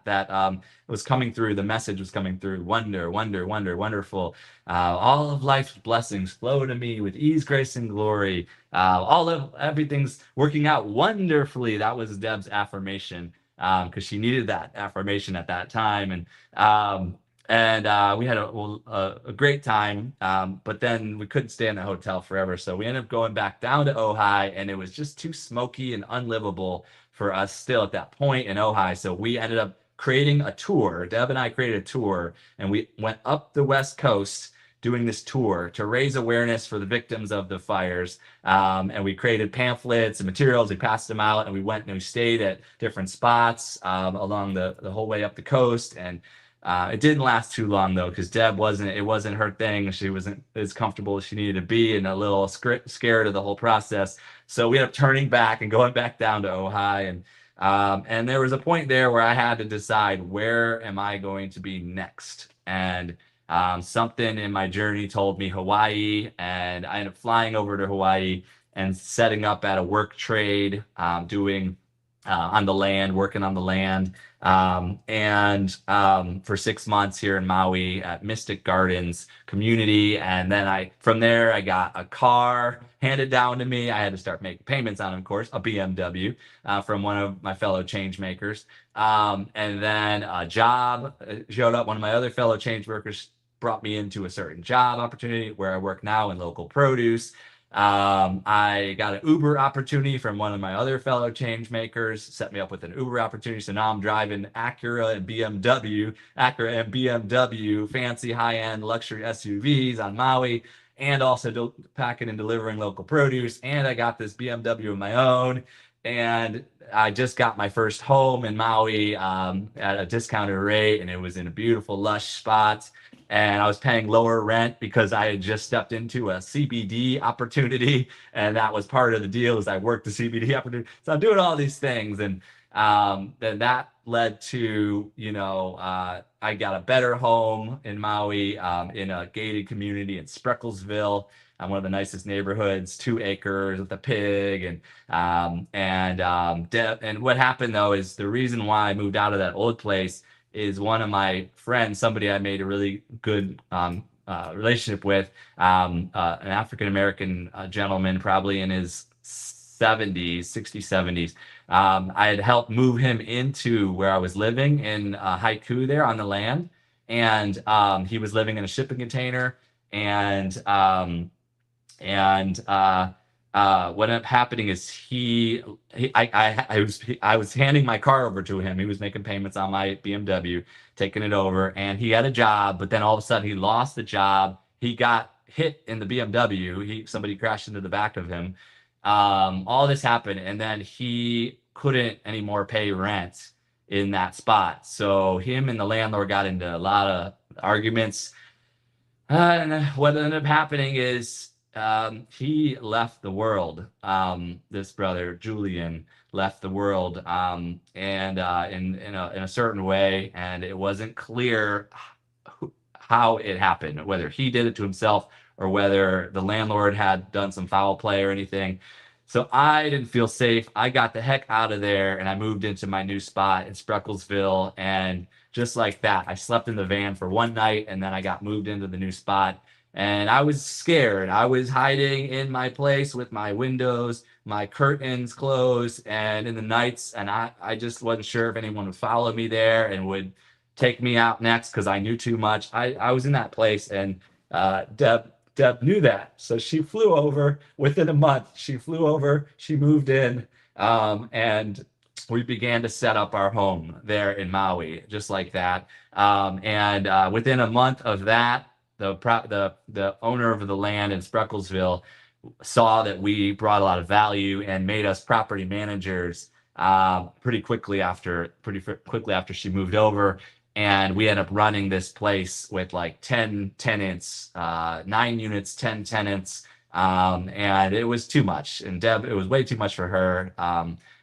was coming through. The message was coming through. Wonder, wonder, wonder, wonderful. All of life's blessings flow to me with ease, grace, and glory. Everything's working out wonderfully. That was Deb's affirmation, because she needed that affirmation at that time. And we had a great time, but then we couldn't stay in the hotel forever. So we ended up going back down to Ojai, and it was just too smoky and unlivable for us still at that point in Ojai. So we ended up creating a tour. Deb and I created a tour, and we went up the West Coast doing this tour to raise awareness for the victims of the fires. And we created pamphlets and materials. We passed them out, and we went and we stayed at different spots along the whole way up the coast. And it didn't last too long though, because Deb it wasn't her thing. She wasn't as comfortable as she needed to be, and a little scared of the whole process. So we ended up turning back and going back down to Ojai. And there was a point there where I had to decide, where am I going to be next? And something in my journey told me Hawaii, and I ended up flying over to Hawaii and setting up at a work trade, doing on the land, working on the land. For 6 months here in Maui at Mystic Gardens community. And then from there, I got a car handed down to me. I had to start making payments on, of course, a BMW from one of my fellow change makers. And then a job showed up. One of my other fellow change workers brought me into a certain job opportunity where I work now in local produce. I got an Uber opportunity from one of my other fellow change makers, set me up with an Uber opportunity. So now I'm driving Acura and BMW, fancy high-end luxury SUVs on Maui, and also packing and delivering local produce. And I got this BMW of my own. And I just got my first home in Maui at a discounted rate, and it was in a beautiful, lush spot. And I was paying lower rent because I had just stepped into a CBD opportunity, and that was part of the deal, is I worked the CBD opportunity. So I'm doing all these things, and then that led to, I got a better home in Maui, in a gated community in Sprecklesville, one of the nicest neighborhoods, 2 acres with a pig. And what happened though is, the reason why I moved out of that old place is one of my friends, somebody I made a really good relationship with, an African-American gentleman, probably in his 70s, 60s, 70s. I had helped move him into where I was living in Haiku there on the land. And he was living in a shipping container. And and what ended up happening is I was handing my car over to him. He was making payments on my BMW, taking it over, and he had a job. But then all of a sudden, he lost the job. He got hit in the BMW. Somebody crashed into the back of him. All this happened, and then he couldn't anymore pay rent in that spot. So him and the landlord got into a lot of arguments. And what ended up happening is he left the world. This brother, Julian, left the world, and in a certain way, and it wasn't clear how it happened, whether he did it to himself or whether the landlord had done some foul play or anything. So I didn't feel safe. I got the heck out of there and I moved into my new spot in Spreckelsville. And just like that, I slept in the van for one night and then I got moved into the new spot. And I was scared. I was hiding in my place with my windows, my curtains closed, and in the nights. And I just wasn't sure if anyone would follow me there and would take me out next because I knew too much. I was in that place, and Deb knew that. So she flew over within a month. She flew over, she moved in, and we began to set up our home there in Maui, just like that. And within a month of that, the owner of the land in Spreckelsville saw that we brought a lot of value and made us property managers pretty quickly after she moved over. And we ended up running this place with like 10 tenants, 9 units, 10 tenants. And it was too much. And Deb, it was way too much for her.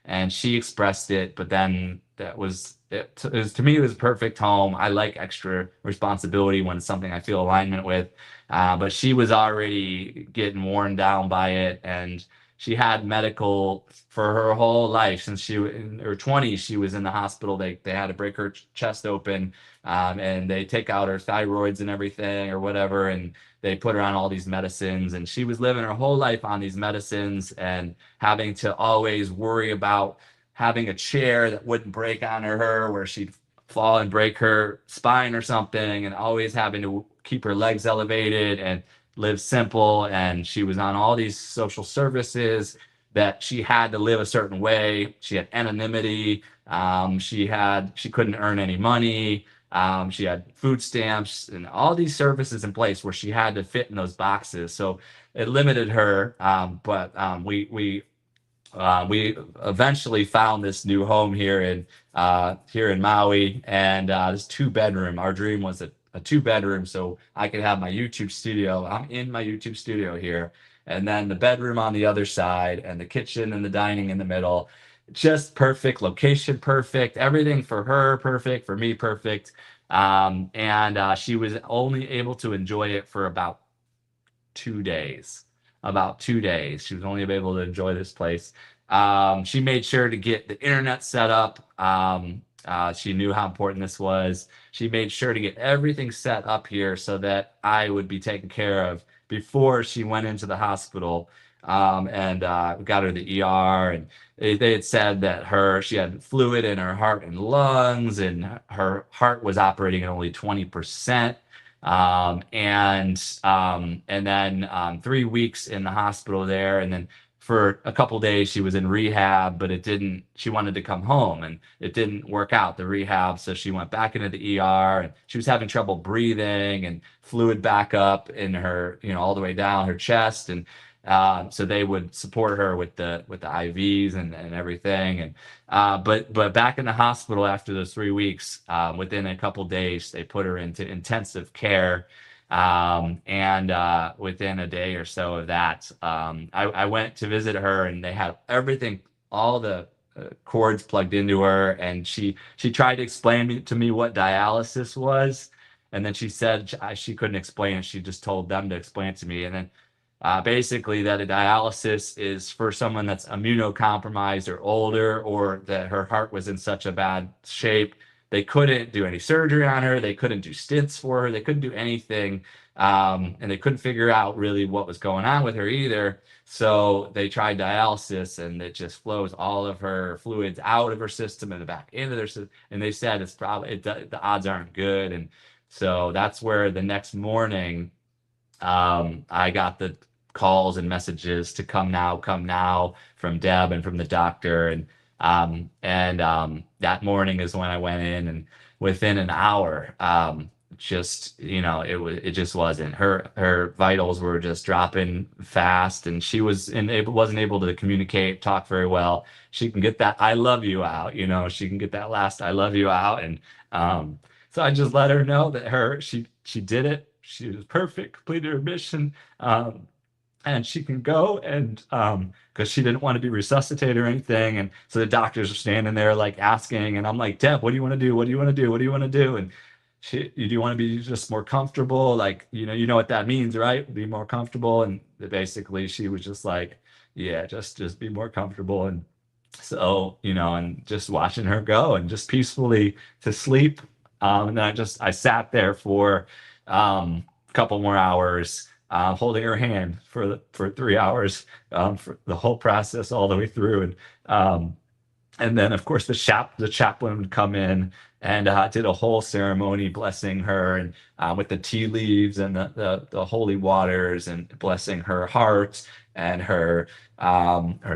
And she expressed it, but then that was it. To me, it was a perfect home. I like extra responsibility when it's something I feel alignment with. But she was already getting worn down by it. And she had medical for her whole life. Since she was in her 20s, she was in the hospital. They had to break her chest open, and they take out her thyroids and everything or whatever, and they put her on all these medicines. And she was living her whole life on these medicines and having to always worry about having a chair that wouldn't break on her where she'd fall and break her spine or something, and always having to keep her legs elevated and live simple. And she was on all these social services that she had to live a certain way. She had anonymity. She couldn't earn any money. She had food stamps and all these services in place where she had to fit in those boxes. So it limited her. But we eventually found this new home here in Maui, and this 2-bedroom. Our dream was a 2-bedroom, so I could have my YouTube studio. I'm in my YouTube studio here, and then the bedroom on the other side, and the kitchen and the dining in the middle. Just perfect location, perfect everything for her, perfect for me, perfect. And she was only able to enjoy it for about 2 days. About 2 days. She was only able to enjoy this place. She made sure to get the internet set up. She knew how important this was. She made sure to get everything set up here so that I would be taken care of before she went into the hospital. And got her the ER, and they had said that she had fluid in her heart and lungs, and her heart was operating at only 20%. And then 3 weeks in the hospital there, and then for a couple days she was in rehab, but she wanted to come home and it didn't work out, the rehab. So she went back into the ER, and she was having trouble breathing and fluid back up in her, all the way down her chest. And so they would support her with the IVs and everything. And but back in the hospital after those 3 weeks, within a couple days, they put her into intensive care. And within a day or so of that, I went to visit her, and they had everything, all the cords plugged into her. And she tried to explain to me what dialysis was. And then she said she couldn't explain it. She just told them to explain it to me. And then basically that a dialysis is for someone that's immunocompromised or older, or that her heart was in such a bad shape they couldn't do any surgery on her. They couldn't do stents for her. They couldn't do anything. And they couldn't figure out really what was going on with her either. So they tried dialysis, and it just flows all of her fluids out of her system and back into their system. And they said it's probably the odds aren't good. And so that's where the next morning, I got the calls and messages to come now from Deb and from the doctor. And that morning is when I went in, and within an hour, just, it just wasn't. Her vitals were just dropping fast, and she wasn't able to communicate, talk very well. She can get that "I love you" out, she can get that last "I love you" out. And so I just let her know that she did it. She was perfect, completed her mission. And she can go, and because she didn't want to be resuscitated or anything. And so the doctors are standing there like asking, and I'm like, "Deb, what do you want to do? What do you want to do? What do you want to do?" And do you want to be just more comfortable? Like, you know what that means, right? Be more comfortable. And basically she was just like, yeah, just be more comfortable. And so, and just watching her go and just peacefully to sleep. And then I sat there for a couple more hours, holding her hand for 3 hours, for the whole process all the way through. And then, of course, the chaplain would come in and did a whole ceremony blessing her, and with the tea leaves and the holy waters, and blessing her heart and her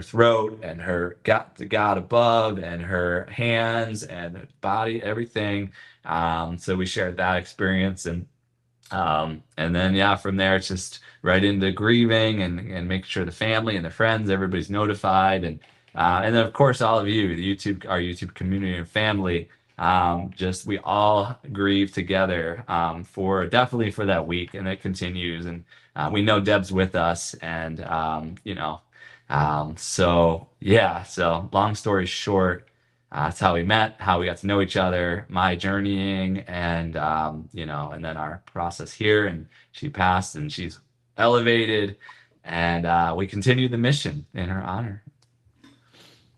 throat and the God above, and her hands and her body, everything. So we shared that experience. And then, yeah, from there, it's just right into grieving and making sure the family and the friends, everybody's notified. And then, of course, all of you, our YouTube community and family, we all grieve together, definitely for that week. And it continues. And we know Deb's with us. And, so long story short, that's how we met, how we got to know each other, my journeying, and and then our process here. And she passed, and she's elevated, and we continue the mission in her honor.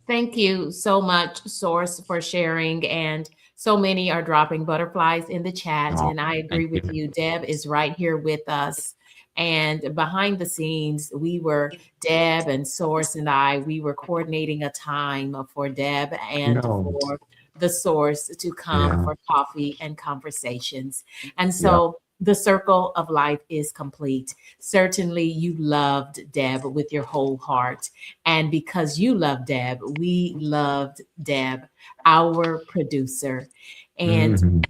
Thank you so much, Source, for sharing. And so many are dropping butterflies in the chat. Oh, and I agree with you. Deb is right here with us. And behind the scenes, Deb and Source and we were coordinating a time for Deb and for the Source to come for coffee and conversations. And so the circle of life is complete. Certainly you loved Deb with your whole heart. And because you love Deb, we loved Deb, our producer. And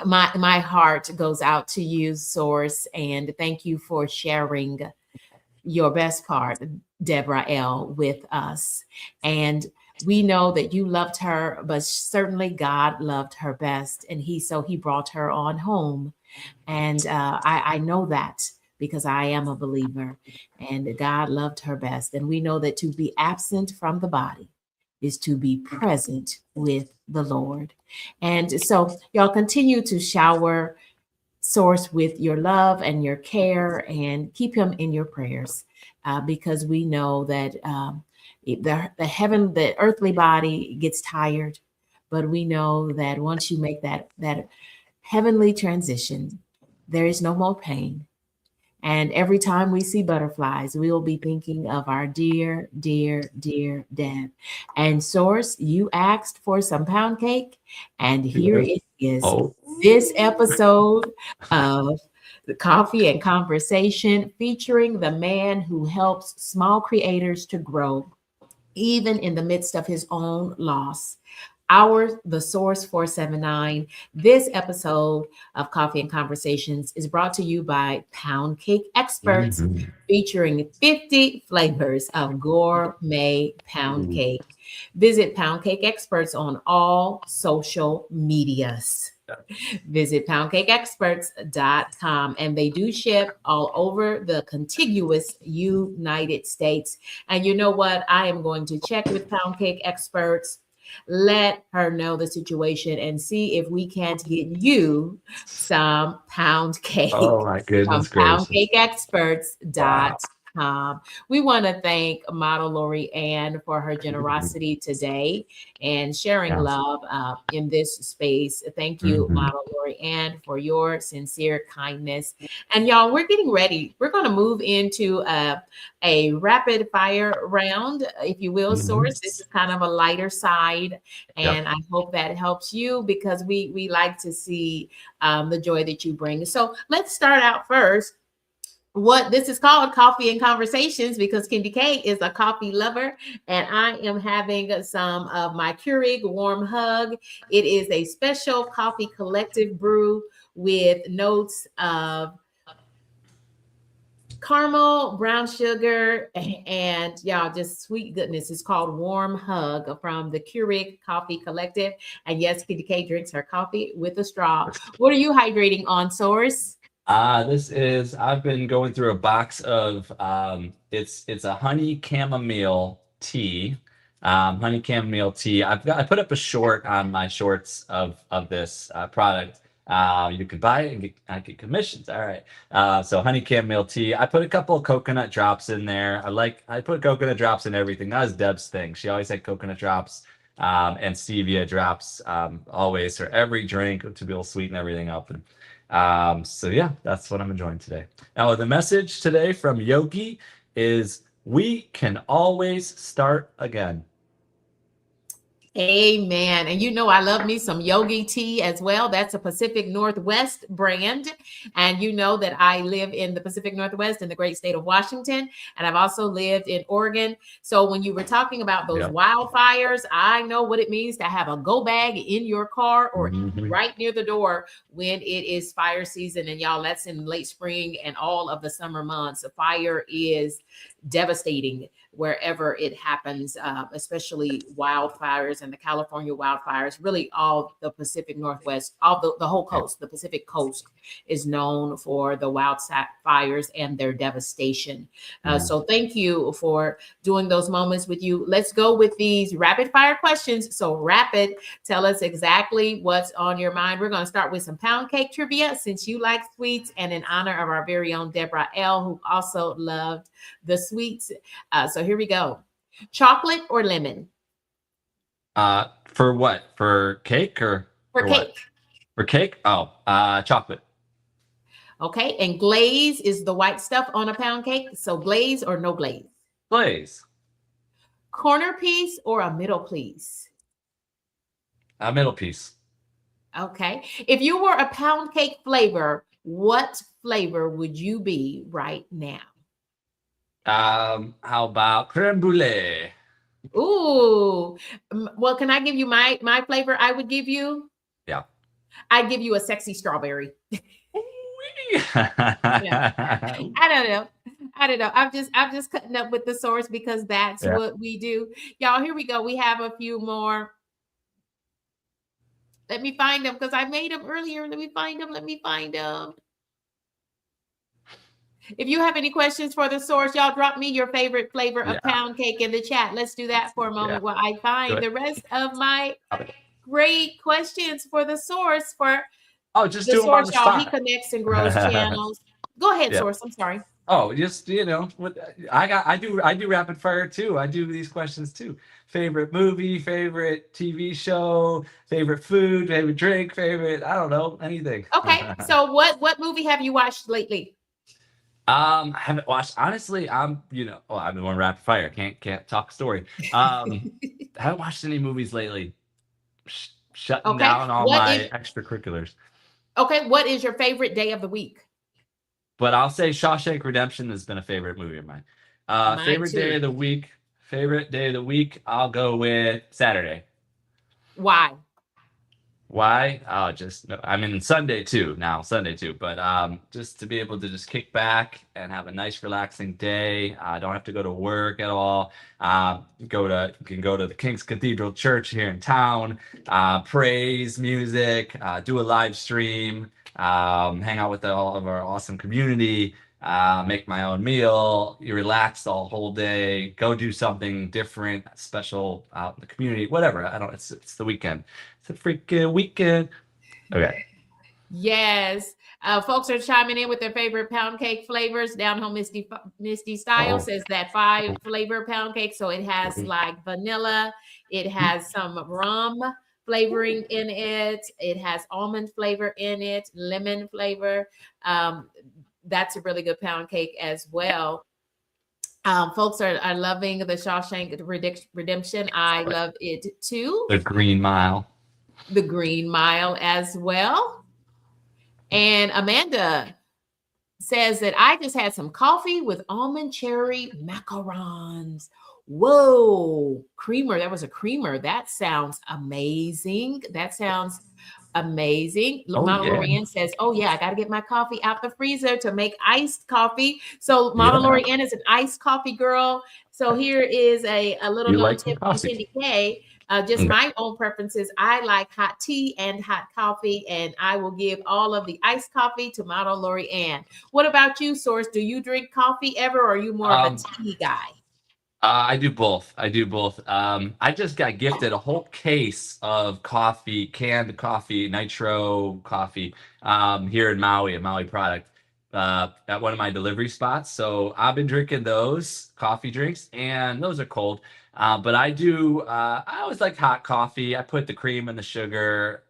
my heart goes out to you, Source, and thank you for sharing your best part, Deb Riel, with us. And we know that you loved her, but certainly God loved her best, and he brought her on home. And I know that because I am a believer, and God loved her best. And we know that to be absent from the body is to be present with the Lord. And so y'all continue to shower Source with your love and your care, and keep him in your prayers, because we know that the earthly body gets tired, but we know that once you make that heavenly transition, there is no more pain. And every time we see butterflies, we will be thinking of our dear, dear, dear Deb. And Source, you asked for some pound cake, and here it is. This episode of the Coffee and Conversation, featuring the man who helps small creators to grow, even in the midst of his own loss. The Source 479. This episode of Coffee and Conversations is brought to you by Pound Cake Experts, featuring 50 flavors of gourmet pound cake. Visit Pound Cake Experts on all social medias. Visit poundcakeexperts.com, and they do ship all over the contiguous United States. And you know what? I am going to check with Pound Cake Experts, let her know the situation, and see if we can't get you some pound cake. Oh my goodness from gracious. poundcakeexperts.com. We want to thank model Lori Ann for her generosity today and sharing Yes. love in this space. Thank you, Mhm. model Lori Ann, for your sincere kindness. And y'all, we're getting ready. We're going to move into a rapid fire round, if you will, Mhm. Source. This is kind of a lighter side, Yep. and I hope that helps you because we like to see the joy that you bring. So let's start out first. What this is called Coffee and Conversations because KendyK is a coffee lover, and I am having some of my Keurig warm hug. It is a special coffee collective brew with notes of caramel, brown sugar, and y'all, just sweet goodness. It's called Warm Hug from the Keurig Coffee Collective. And yes, KendyK drinks her coffee with a straw. What are you hydrating on, Source? I've been going through a box of it's a honey chamomile tea. Honey chamomile tea. I put up a short on my shorts of this product. You can buy it and I get commissions. All right. So honey chamomile tea. I put a couple of coconut drops in there. I put coconut drops in everything. That was Deb's thing. She always had coconut drops and stevia drops always for every drink to be able to sweeten everything up. And so yeah, that's what I'm enjoying today. Now, the message today from Yogi is we can always start again. Amen. And you know, I love me some Yogi tea as well. That's a Pacific Northwest brand. And you know that I live in the Pacific Northwest in the great state of Washington. And I've also lived in Oregon. So when you were talking about those Yeah. wildfires, I know what it means to have a go bag in your car or Mhm. right near the door when it is fire season. And y'all, that's in late spring and all of the summer months. A fire is devastating wherever it happens, especially wildfires and the California wildfires, really all the Pacific Northwest, all the whole Yeah. coast, the Pacific coast is known for the wildfires and their devastation. Mhm. So thank you for doing those moments with you. Let's go with these rapid fire questions. So rapid, tell us exactly what's on your mind. We're going to start with some pound cake trivia since you like sweets and in honor of our very own Deb Riel, who also loved the sweets. So here we go. Chocolate or lemon? For what? For cake or For for what? cake. For cake? Oh, chocolate. Okay. And glaze is the white stuff on a pound cake. So glaze or no glaze? Glaze. Corner piece or a middle piece? Middle piece. Okay. If you were a pound cake flavor, what flavor would you be right now? How about creme brulee? Ooh. Well, can I give you my flavor I would give you? Yeah. I'd give you a sexy strawberry. Ooh-wee. Yeah. I don't know. I don't know. I'm just cutting up with the source because that's Yeah. what we do. Y'all, here we go. We have a few more. Let me find them because I made them earlier. Let me find them. Let me find them. If you have any questions for the source, y'all drop me your favorite flavor of Yeah. pound cake in the chat. Let's do that for a Yeah. moment while I Do find it. the rest of my great questions for the source. For Oh, just the do them on source, the y'all, he spot. connects and grows channels. Go ahead, Yeah. source. I'm sorry. Oh, just I do rapid fire too. I do these questions too. Favorite movie, favorite TV show, favorite food, favorite drink, favorite, I don't know, anything. Okay. So what movie have you watched lately? I haven't watched honestly, I've been on rapid fire. Can't talk story. I haven't watched any movies lately. Shutting Okay. down all What my is extracurriculars. okay? What is your favorite day of the week? But I'll say Shawshank Redemption has been a favorite movie of mine. Mine too. Favorite day of the week, I'll go with Saturday. Why? Why? Oh, just no, I mean Sunday too. Now Sunday too, but just to be able to just kick back and have a nice relaxing day. I don't have to go to work at all. Can go to the King's Cathedral Church here in town. Praise music. Do a live stream. Hang out with all of our awesome community. Make my own meal. You relax all whole day. Go do something different, special out in the community. Whatever. I don't. It's the weekend. It's a freaking weekend. Okay. Yes. Folks are chiming in with their favorite pound cake flavors. Down home Misty Style Oh, says that 5 flavor pound cake. So it has like vanilla, it has some rum flavoring in it, it has almond flavor in it, lemon flavor. That's a really good pound cake as well. Folks are loving the Shawshank Redemption. I love it too. the Green Mile. The Green Mile as well. And Amanda says that I just had some coffee with almond cherry macarons. Whoa, creamer. That was a creamer. That sounds amazing. That sounds amazing. Oh, Model yeah. Lorianne says, oh yeah, I got to get my coffee out the freezer to make iced coffee. So Model Yeah. Lorianne is an iced coffee girl. So here is a little You known like some tip from coffee? KendyK. Just Okay. my own preferences. I like hot tea and hot coffee, and I will give all of the iced coffee to Model Lorianne. What about you, Source? Do you drink coffee ever, or are you more of a tea guy? I do both. I do both. I just got gifted a whole case of coffee, canned coffee, nitro coffee, here in Maui, a Maui product, at one of my delivery spots. So I've been drinking those coffee drinks, and those are cold. But I always like hot coffee. I put the cream and the sugar,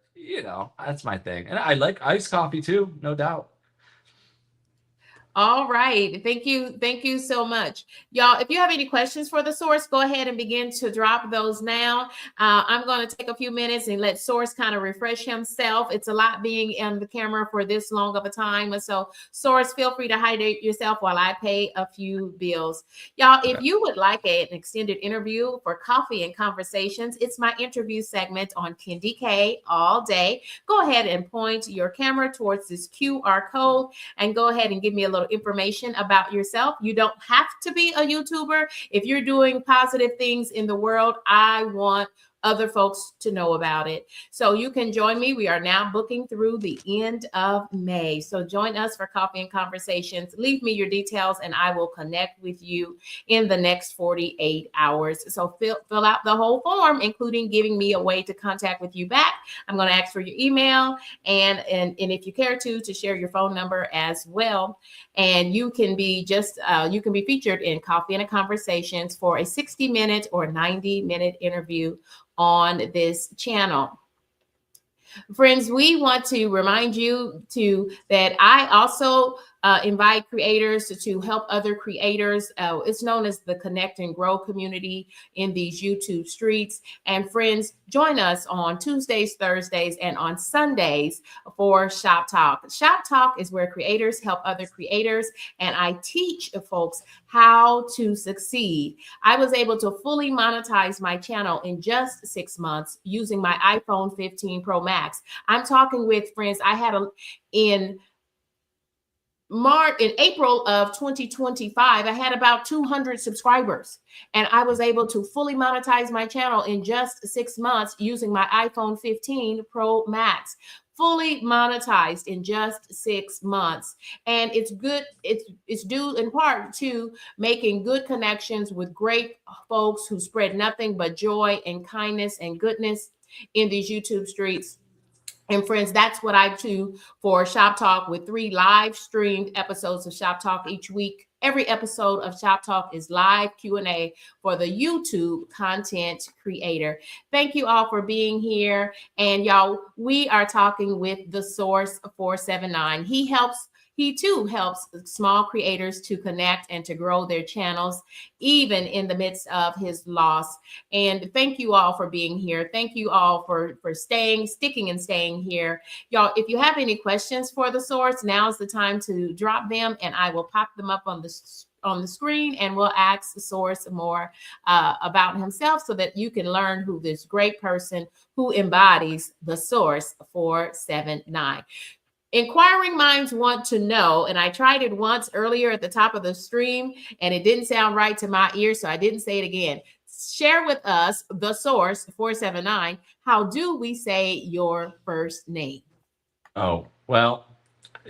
that's my thing. And I like iced coffee too, no doubt. All right. Thank you. Thank you so much. Y'all, if you have any questions for the Source, go ahead and begin to drop those now. I'm going to take a few minutes and let Source kind of refresh himself. It's a lot being in the camera for this long of a time. And so, Source, feel free to hydrate yourself while I pay a few bills. Y'all, if you would like an extended interview for Coffee and Conversations, it's my interview segment on KendyK all day. Go ahead and point your camera towards this QR code and go ahead and give me a little information about yourself. You don't have to be a YouTuber. If you're doing positive things in the world, I want other folks to know about it. So you can join me. We are now booking through the end of May. So join us for Coffee and Conversations. Leave me your details and I will connect with you in the next 48 hours. So fill out the whole form, including giving me a way to contact with you back. I'm going to ask for your email and if you care to share your phone number as well. And you can be you can be featured in Coffee and Conversations for a 60-minute or 90-minute interview on this channel. Friends, we want to remind you that I also invite creators to help other creators. It's known as the Connect and Grow community in these YouTube streets. And friends, join us on Tuesdays, Thursdays, and on Sundays for Shop Talk. Shop Talk is where creators help other creators, and I teach folks how to succeed. I was able to fully monetize my channel in just 6 months using my iPhone 15 Pro Max. I'm talking with friends. I had in April of 2025, I had about 200 subscribers, and I was able to fully monetize my channel in just 6 months using my iPhone 15 Pro Max. Fully monetized in just 6 months. And it's good. It's due in part to making good connections with great folks who spread nothing but joy and kindness and goodness in these YouTube streets. And friends, that's what I do for Shop Talk with 3 live streamed episodes of Shop Talk each week. Every episode of Shop Talk is live Q&A for the YouTube content creator. Thank you all for being here. And y'all, we are talking with the Source 479. He too helps small creators to connect and to grow their channels, even in the midst of his loss. And thank you all for being here. Thank you all for sticking and staying here. Y'all, if you have any questions for the Source, now's the time to drop them and I will pop them up on the screen and we'll ask the Source more about himself so that you can learn who this great person who embodies the Source 479. Inquiring minds want to know, and I tried it once earlier at the top of the stream, and it didn't sound right to my ears, so I didn't say it again. Share with us, the Source 479, how do we say your first name? Oh, well,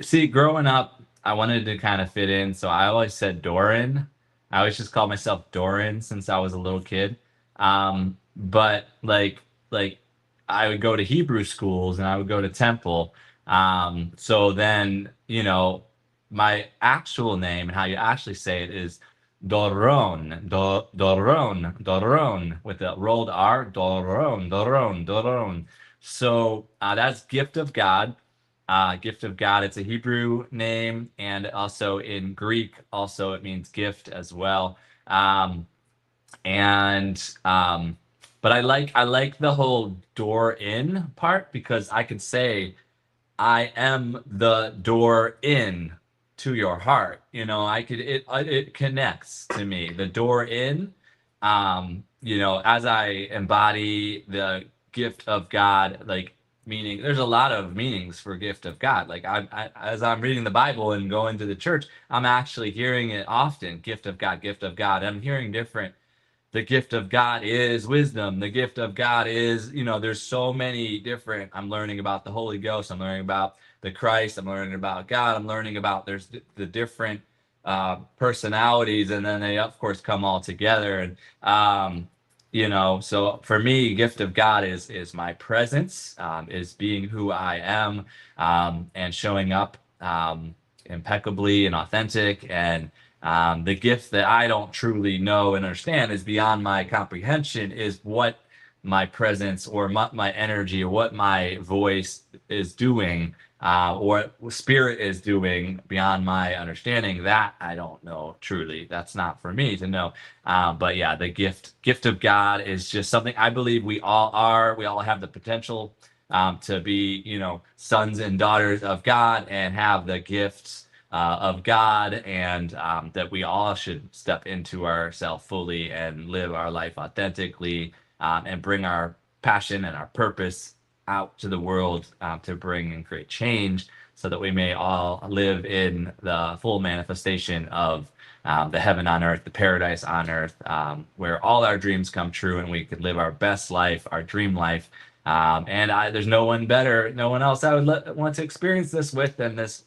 see, growing up, I wanted to kind of fit in, so I always said Doran. I always just called myself Doran since I was a little kid. But like I would go to Hebrew schools and I would go to temple. So then, my actual name and how you actually say it is Doron, Doron, with the rolled R, Doron. So that's gift of God. Gift of God. It's a Hebrew name, and also in Greek, also it means gift as well. And but I like the whole door in part, because I could say I am the door in to your heart. It connects to me. The door in, as I embody the gift of God, like, meaning there's a lot of meanings for gift of God. Like, as I'm reading the Bible and going to the church, I'm actually hearing it often, gift of God, gift of God. I'm hearing different. The gift of God is wisdom. The gift of God is, there's so many different. I'm learning about the Holy Ghost. I'm learning about the Christ. I'm learning about God. I'm learning about there's the different personalities, and then they of course come all together. And so for me, gift of God is my presence, is being who I am, and showing up impeccably and authentic. And the gift that I don't truly know and understand is beyond my comprehension, is what my presence or my energy or what my voice is doing, or what spirit is doing beyond my understanding. That I don't know truly. That's not for me to know. But yeah, the gift of God is just something I believe we all are. We all have the potential to be, sons and daughters of God, and have the gifts of God, and that we all should step into ourselves fully and live our life authentically, and bring our passion and our purpose out to the world, to bring and create change, so that we may all live in the full manifestation of the heaven on earth, the paradise on earth, where all our dreams come true and we could live our best life, our dream life. There's no one better, no one else I would want to experience this with than this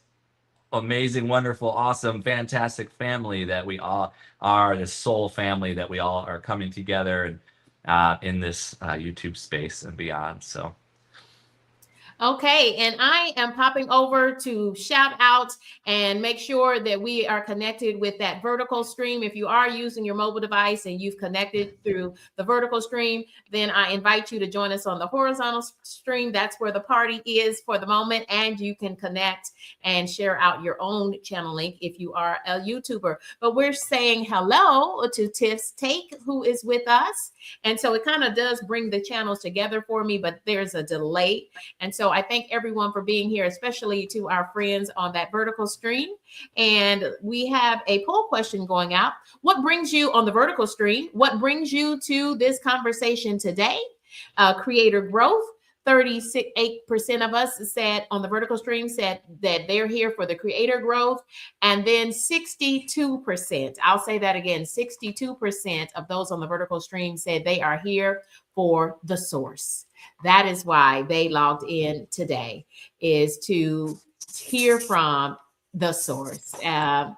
amazing, wonderful, awesome, fantastic family that we all are, this soul family that we all are coming together, and in this YouTube space and beyond. So Okay, and I am popping over to shout out and make sure that we are connected with that vertical stream. If you are using your mobile device and you've connected through the vertical stream, then I invite you to join us on the horizontal stream. That's where the party is for the moment, and you can connect and share out your own channel link if you are a YouTuber. But we're saying hello to Tiff's Take, who is with us. And so it kind of does bring the channels together for me, but there's a delay. And so I thank everyone for being here, especially to our friends on that vertical stream. And we have a poll question going out. What brings you on the vertical stream? What brings you to this conversation today? Creator growth. 38% of us said on the vertical stream said that they're here for the creator growth. And then 62%, I'll say that again, 62% of those on the vertical stream said they are here for the source. That is why they logged in today, is to hear from the source. And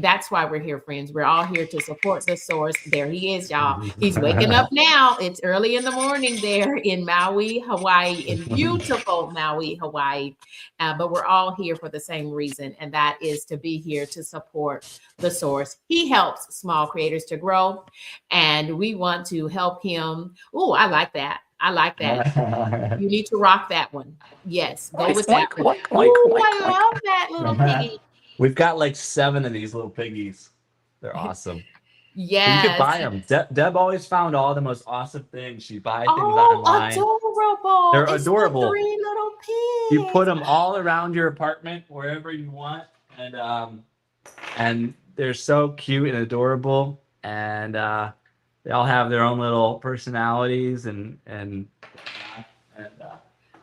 that's why we're here, friends. We're all here to support the source. There he is, y'all. He's waking up now. It's early in the morning there in Maui, Hawaii, in beautiful Maui, Hawaii. But we're all here for the same reason, and that is to be here to support the source. He helps small creators to grow, and we want to help him. Oh, I like that. I like that. You need to rock that one. Yes, go with that one. Oh, I love that little piggy. we've got like 7 of these little piggies. They're awesome. You could Yes. buy them. Deb always found all the most awesome things. She buy things Oh, online. adorable. They're It's the adorable. 3 little You put pigs. them all around your apartment, wherever you want, and they're so cute and adorable, and they all have their own little personalities, and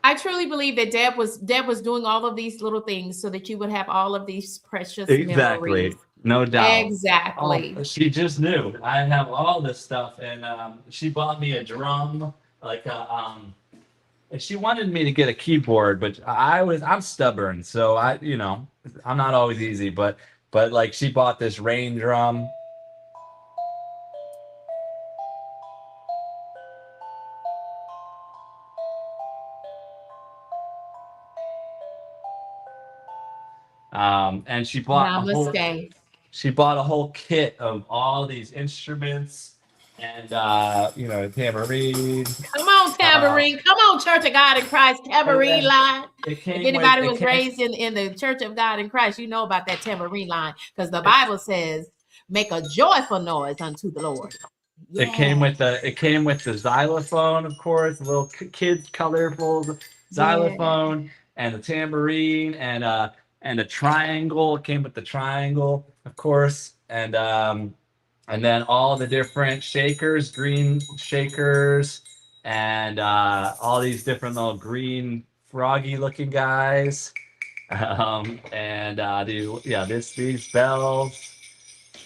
I truly believe that Deb was doing all of these little things so that you would have all of these precious memories. exactly, no doubt. Exactly. Oh, she just knew I have all this stuff, and she bought me a drum, like and she wanted me to get a keyboard, but I'm stubborn, so I'm not always easy, but like she bought this rain drum. And Namaste. she bought a whole kit of all these instruments and tambourine. Come on, Uh, tambourine. Come on, Church of God in Christ, and tambourine then line. it If came with anybody was raised in the Church of God in Christ, you know about that tambourine line because the Bible says, make a joyful noise unto the Lord. Yeah. it came with the xylophone, of course, the little kids colorful Yeah. xylophone and the tambourine and a triangle. It came with the triangle, of course, and then all the different shakers, green shakers, and all these different little green froggy looking guys. And these bells.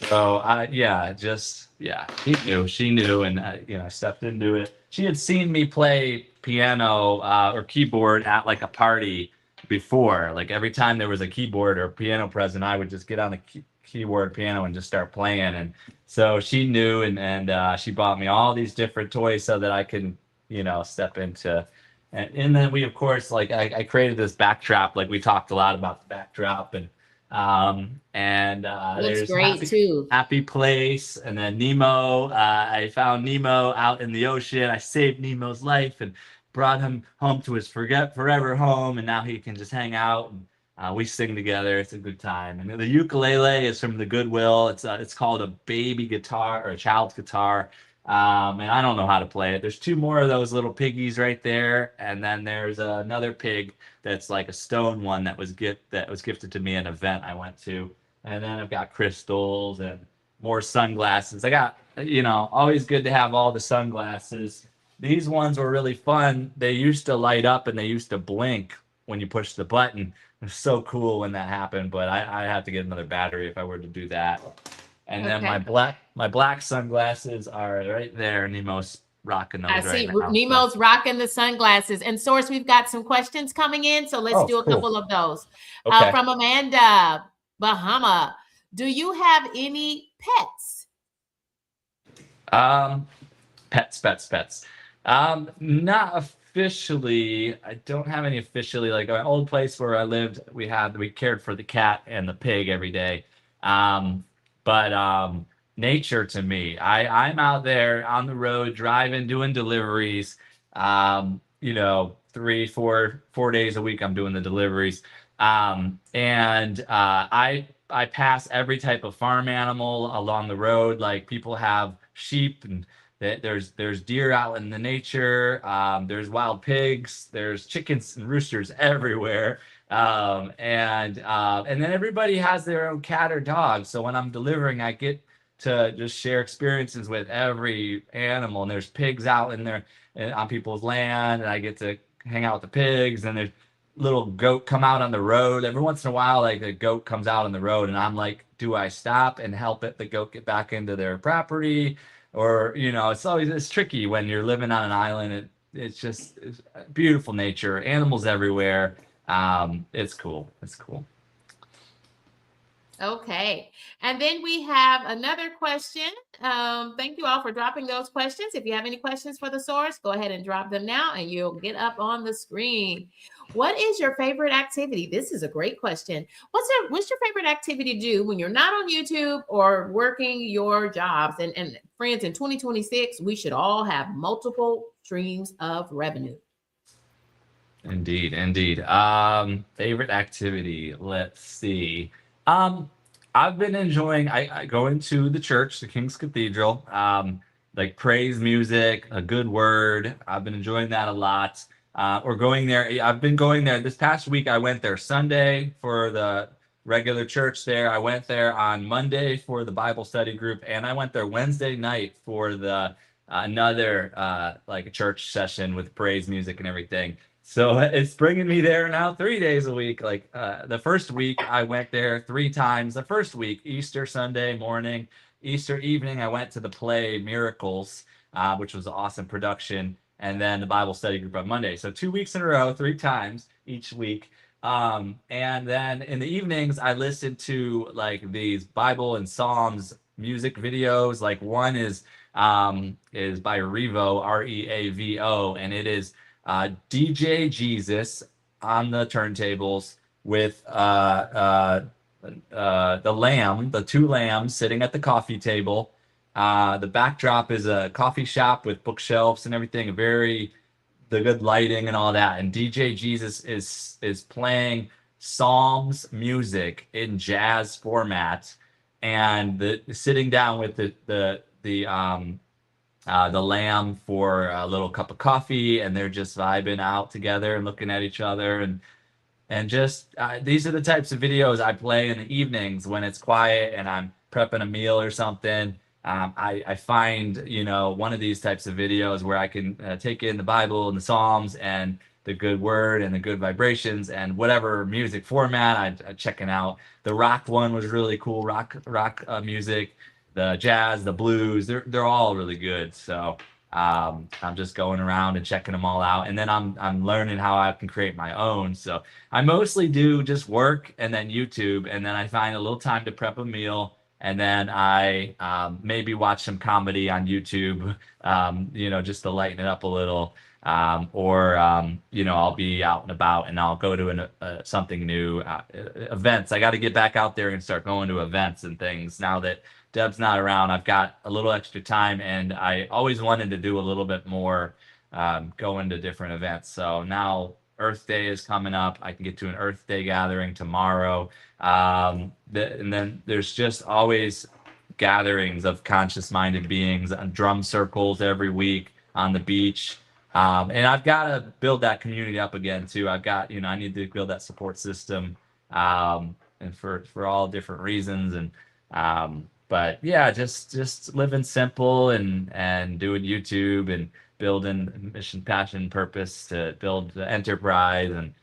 So she knew, and I stepped into it. She had seen me play piano or keyboard at like a party before. Like every time there was a keyboard or piano present, I would just get on the keyboard piano and just start playing. And so she knew, and she bought me all these different toys so that I can step into. And then we, of course, like I created this backdrop. Like we talked a lot about the backdrop, and Looks there's great too. happy place, and then Nemo. I found Nemo out in the ocean. I saved Nemo's life and brought him home to his forever home, and now he can just hang out. And we sing together. It's a good time. And the ukulele is from the Goodwill. It's called a baby guitar or a child's guitar. And I don't know how to play it. There's two more of those little piggies right there, and then there's another pig that's like a stone one that was gifted to me at an event I went to. And then I've got crystals and more sunglasses. I got always good to have all the sunglasses. These ones were really fun. They used to light up and they used to blink when you push the button. It was so cool when that happened, but I have to get another battery if I were to do that. And then Okay. my black sunglasses are right there. Nemo's rocking those I right see now. Nemo's rocking the sunglasses. And Source, we've got some questions coming in, so let's do a Cool. couple of those. Okay. From Amanda Bahama, do you have any pets? Pets. Not officially. I don't have any officially. Like our old place where I lived, we cared for the cat and the pig every day. But nature to me, I'm out there on the road driving, doing deliveries. 4 days a week I'm doing the deliveries. I pass every type of farm animal along the road. Like people have sheep and there's deer out in the nature. There's wild pigs. There's chickens and roosters everywhere. And then everybody has their own cat or dog. So when I'm delivering, I get to just share experiences with every animal. And there's pigs out in there on people's land, and I get to hang out with the pigs. And there's little goat come out on the road every once in a while. Like a goat comes out on the road, and I'm like, do I stop and help the goat get back into their property? Or it's tricky when you're living on an island. It's beautiful nature, animals everywhere. It's cool. Okay. And then we have another question. Thank you all for dropping those questions. If you have any questions for the Source, go ahead and drop them now and you'll get up on the screen. What is your favorite activity? This is a great question. What's your favorite activity to do when you're not on YouTube or working your jobs? And friends, in 2026, we should all have multiple streams of revenue. Indeed. Favorite activity. Let's see. I've been enjoying I going to the church, the King's Cathedral. Like praise music, a good word. I've been enjoying that a lot. Or going there. I've been going there this past week. I went there Sunday for the regular church there. I went there on Monday for the Bible study group, and I went there Wednesday night for the another like a church session with praise music and everything. So it's bringing me there now 3 days a week. Like the first week, I went there 3 times. The first week, Easter Sunday morning, Easter evening, I went to the play Miracles, which was an awesome production, and then the Bible study group on Monday. So 2 weeks in a row, 3 times each week. And then in the evenings, I listened to like these Bible and Psalms music videos. Like one is by Revo, Reavo, and it is DJ Jesus on the turntables, with the lamb, the two lambs sitting at the coffee table. The backdrop is a coffee shop with bookshelves and everything, the good lighting and all that. And DJ Jesus is playing Psalms music in jazz format, and sitting down with the lamb for a little cup of coffee, and they're just vibing out together and looking at each other, and just these are the types of videos I play in the evenings when it's quiet and I'm prepping a meal or something. I find, one of these types of videos where I can take in the Bible and the Psalms and the good word and the good vibrations and whatever music format I'm checking out. The rock one was really cool, rock music, the jazz, the blues, they're all really good. So I'm just going around and checking them all out, and then I'm learning how I can create my own. So I mostly do just work and then YouTube, and then I find a little time to prep a meal, and then I maybe watch some comedy on YouTube, just to lighten it up a little. Or I'll be out and about and I'll go to something new, events. I got to get back out there and start going to events and things now that Deb's not around. I've got a little extra time, and I always wanted to do a little bit more, going to different events. So now Earth Day is coming up. I can get to an Earth Day gathering tomorrow. And then there's just always gatherings of conscious-minded beings and drum circles every week on the beach. And I've got to build that community up again too. I need to build that support system, and for all different reasons. And but yeah, just living simple and doing YouTube and building mission, passion, purpose to build the enterprise, and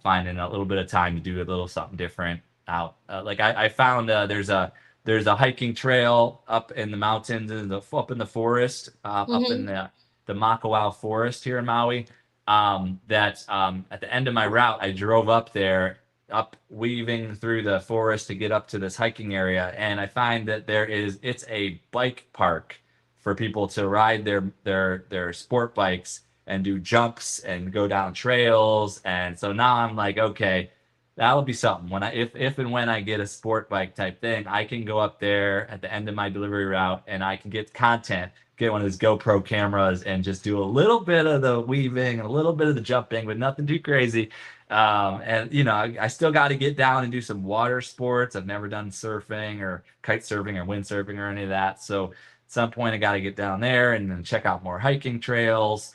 finding a little bit of time to do a little something different out. Like I found there's a hiking trail up in the mountains and up in the forest, up in the Makawao forest here in Maui. That at the end of my route, I drove up there, up weaving through the forest to get up to this hiking area, and I find that it's a bike park for people to ride their sport bikes and do jumps and go down trails. And so now I'm like, okay, that'll be something. If and when I get a sport bike type thing, I can go up there at the end of my delivery route and I can get content, get one of those GoPro cameras and just do a little bit of the weaving, a little bit of the jumping, but nothing too crazy. And I still got to get down and do some water sports. I've never done surfing or kite surfing or windsurfing or any of that. So at some point I got to get down there and then check out more hiking trails,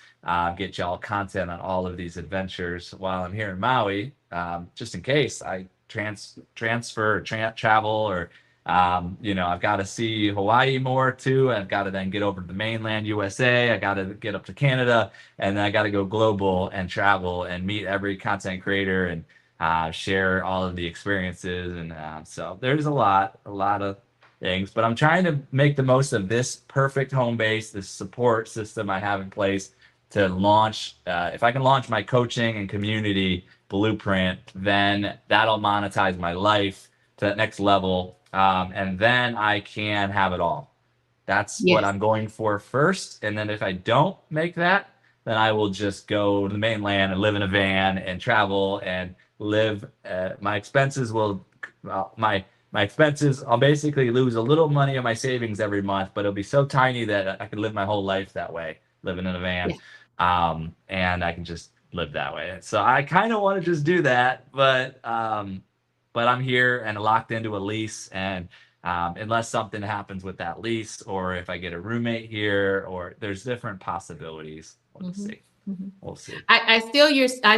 get y'all content on all of these adventures while I'm here in Maui, just in case I transfer, travel, or I've got to see Hawaii more too. I've got to then get over to the mainland USA. I got to get up to Canada, and then I got to go global and travel and meet every content creator and share all of the experiences. And so there's a lot of things, but I'm trying to make the most of this perfect home base, this support system I have in place to launch. If I can launch my coaching and community blueprint, then that'll monetize my life to that next level. And then I can have it all. That's what I'm going for first. And then if I don't make that, then I will just go to the mainland and live in a van and travel and live. My expenses I'll basically lose a little money of my savings every month, but it'll be so tiny that I can live my whole life that way, living in a van. And I can just live that way. So I kind of want to just do that, but I'm here and locked into a lease, and unless something happens with that lease, or if I get a roommate here, or there's different possibilities. We'll see. We'll see. I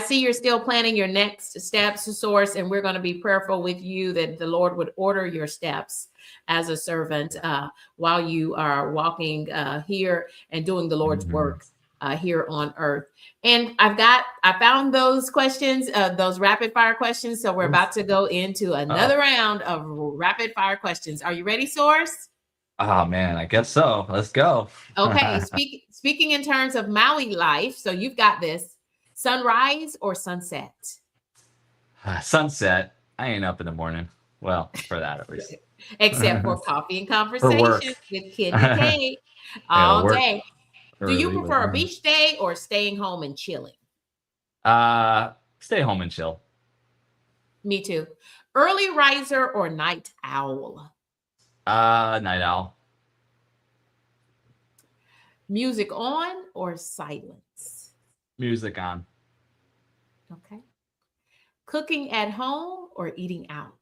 see you're still planning your next steps to source, and we're going to be prayerful with you that the Lord would order your steps as a servant while you are walking here and doing the Lord's work here on earth. And I found those questions, those rapid fire questions. So we're about to go into another round of rapid fire questions. Are you ready, Source? Oh man, I guess so. Let's go. Okay. Speaking in terms of Maui life, so you've got this: sunrise or sunset? Sunset. I ain't up in the morning. Well, for that at least. Except for coffee and conversation with KendyK all day. Do you prefer a beach day or staying home and chilling? Stay home and chill. Me too. Early riser or night owl? Night owl. Music on or silence? Music on. Okay. Cooking at home or eating out?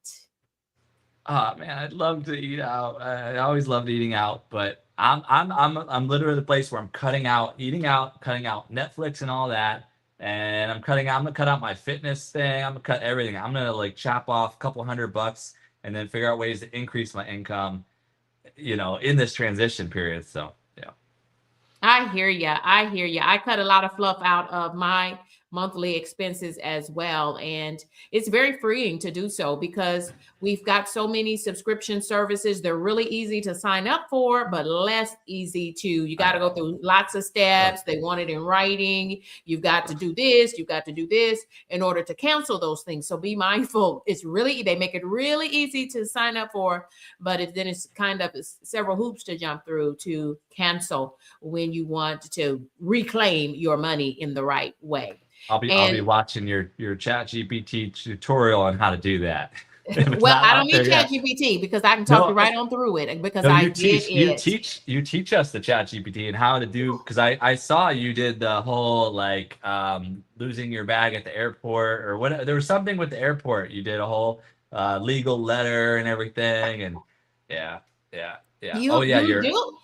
Oh man, I'd love to eat out. I always loved eating out, but I'm literally the place where I'm cutting out eating out, cutting out Netflix and all that, and I'm gonna cut out my fitness thing. I'm gonna cut everything. I'm gonna like chop off a couple $100 and then figure out ways to increase my income, in this transition period. So yeah. I hear you. I hear you. I cut a lot of fluff out of my monthly expenses as well. And it's very freeing to do so because we've got so many subscription services. They're really easy to sign up for, but less easy to, you got I to go know. through lots of steps. They want it in writing. You've got to do this, you've got to do this in order to cancel those things. So be mindful. They make it really easy to sign up for, but then it's kind of several hoops to jump through to cancel when you want to reclaim your money in the right way. I'll be And watching your Chat GPT tutorial on how to do that. If it's well, not I don't out need there Chat yet. GPT because I can talk you No, right on through it because no, I did it. you teach us the Chat GPT and how to do, because I saw you did the whole like losing your bag at the airport or what, there was something with the airport. You did a whole legal letter and everything, and yeah, yeah. Oh yeah, You you're do.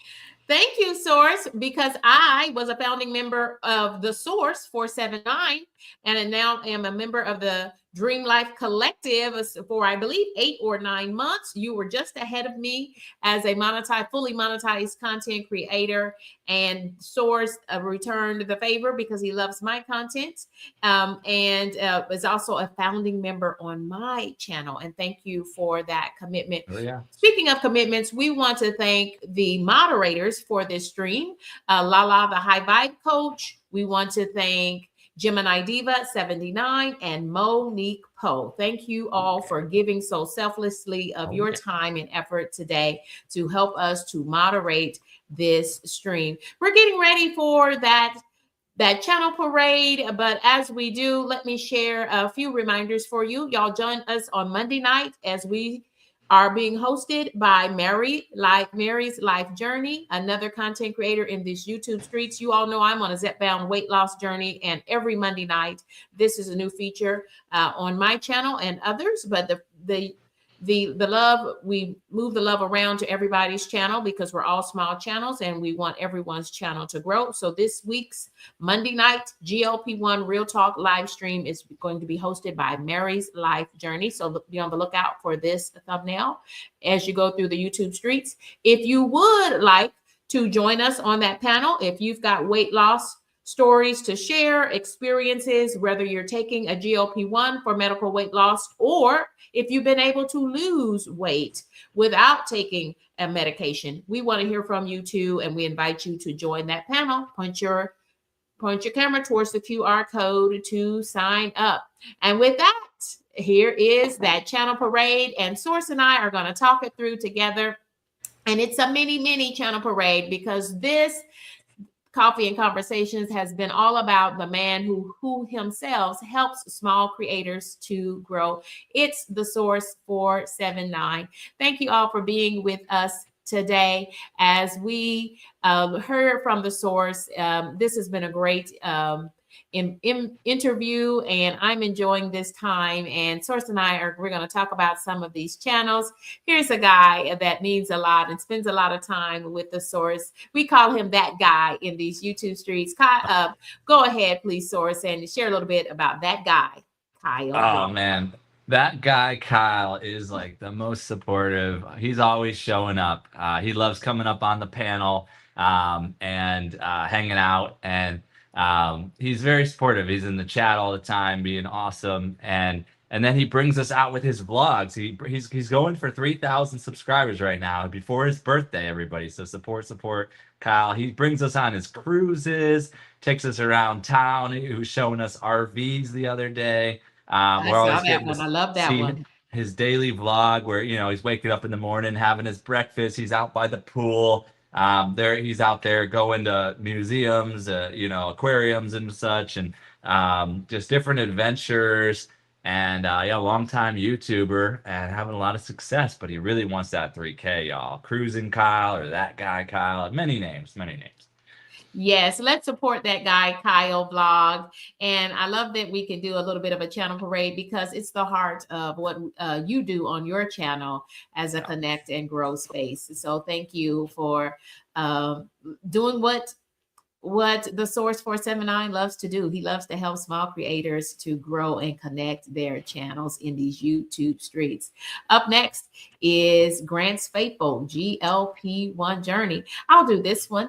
Thank you, Source, because I was a founding member of the Source 479 and now am a member of the Dream Life Collective for, I believe, 8 or 9 months. You were just ahead of me as a fully monetized content creator, and Source returned the favor because he loves my content, and is also a founding member on my channel. And thank you for that commitment. oh yeah. Speaking of commitments, we want to thank the moderators for this stream. Lala, the High Vibe Coach. We want to thank Gemini Diva 79 and Monique Poe. Thank you all for giving so selflessly of your time and effort today to help us to moderate this stream. We're getting ready for that channel parade, but as we do, let me share a few reminders for you. Y'all join us on Monday night as we are being hosted by Mary's Life Journey, another content creator in these YouTube streets. You all know I'm on a Zep-bound weight loss journey, and every Monday night, this is a new feature on my channel and others. But the love, we move the love around to everybody's channel because we're all small channels and we want everyone's channel to grow. So this week's Monday night GLP-1 Real Talk live stream is going to be hosted by Mary's Life Journey. So be on the lookout for this thumbnail as you go through the YouTube streets. If you would like to join us on that panel, if you've got weight loss stories to share, experiences, whether you're taking a GLP-1 for medical weight loss, or if you've been able to lose weight without taking a medication, we want to hear from you too, and we invite you to join that panel. Point your camera towards the QR code to sign up. And with that, here is that channel parade, and Source and I are going to talk it through together. And it's a mini channel parade because this Coffee and Conversations has been all about the man who himself helps small creators to grow. It's the Source 479. Thank you all for being with us today. As we heard from the Source, this has been a great interview, and I'm enjoying this time. And Source and we're going to talk about some of these channels. Here's a guy that means a lot and spends a lot of time with the Source. We call him that guy in these YouTube streets. Go ahead, please, Source, and share a little bit about that guy, Kyle. Oh man, that guy Kyle is like the most supportive. He's always showing up. He loves coming up on the panel and hanging out, and he's very supportive. He's in the chat all the time, being awesome, and then he brings us out with his vlogs. He's going for 3,000 subscribers right now before his birthday, everybody. So support Kyle. He brings us on his cruises, takes us around town. He was showing us RVs the other day. I We're always saw that getting one. to I love that see one. his daily vlog where, he's waking up in the morning, having his breakfast. He's out by the pool. He's out there going to museums, aquariums and such, and just different adventures. and yeah, longtime YouTuber and having a lot of success, but he really wants that 3K, y'all. Cruising Kyle or that guy Kyle, many names, many names. Yes, let's support that guy, Kyle Vlog. And I love that we can do a little bit of a channel parade because it's the heart of what you do on your channel as a connect and grow space. So thank you for doing what the Source 479 loves to do. He loves to help small creators to grow and connect their channels in these YouTube streets. Up next is Grant's Faithful GLP1 Journey. I'll do this one.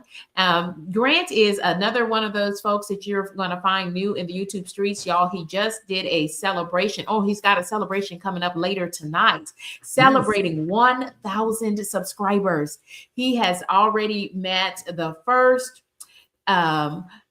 Grant is another one of those folks that you're going to find new in the YouTube streets, y'all. He just did a celebration. Oh, he's got a celebration coming up later tonight, celebrating 1,000 subscribers. He has already met the first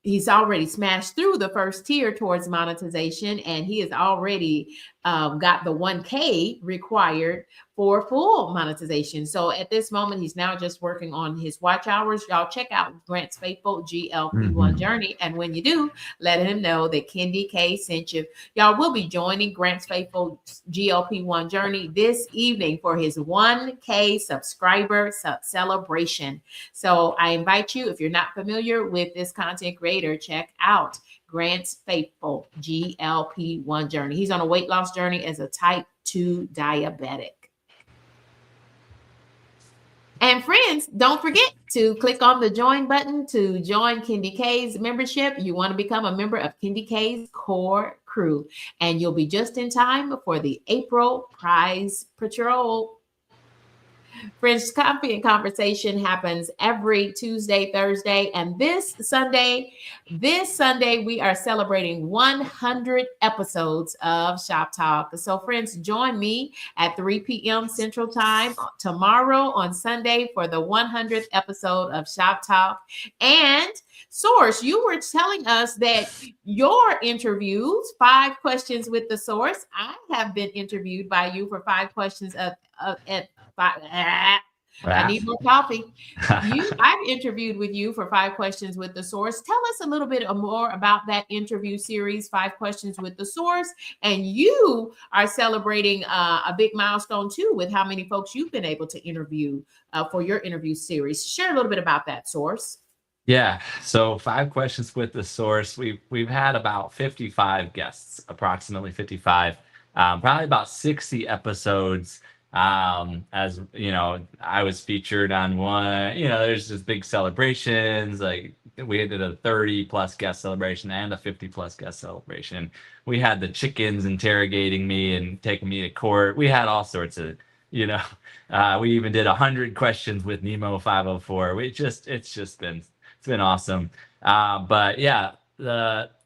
he's already smashed through the first tier towards monetization, and he has already got the 1K required for full monetization. So at this moment, he's now just working on his watch hours. Y'all check out Grant's Faithful GLP1 Journey. And when you do, let him know that KendyK sent you. Y'all will be joining Grant's Faithful GLP1 Journey this evening for his 1K subscriber celebration. So I invite you, if you're not familiar with this content creator, check out Grant's Faithful GLP1 Journey. He's on a weight loss journey as a type 2 diabetic. And friends, don't forget to click on the join button to join KendyK's membership. You want to become a member of KendyK's core crew, and you'll be just in time for the April prize patrol. Friends, Coffee and Conversation happens every Tuesday, Thursday, and this Sunday, we are celebrating 100 episodes of Shop Talk. So friends, join me at 3 p.m. Central Time tomorrow on Sunday for the 100th episode of Shop Talk. And Source, you were telling us that your interviews, 5 questions with the Source, I have been interviewed by you for 5 questions I need more coffee. I've interviewed with you for 5 questions with the Source. Tell us a little bit more about that interview series, 5 questions with the Source. And you are celebrating a big milestone too with how many folks you've been able to interview for your interview series. Share a little bit about that, Source. Yeah, so 5 questions with the Source. We've had about 55 guests, approximately 55, probably about 60 episodes. As you know, I was featured on one. There's just big celebrations. Like we did a 30 plus guest celebration and a 50 plus guest celebration. We had the chickens interrogating me and taking me to court. We had all sorts of, we even did 100 questions with Nemo 504. It's been awesome. But yeah,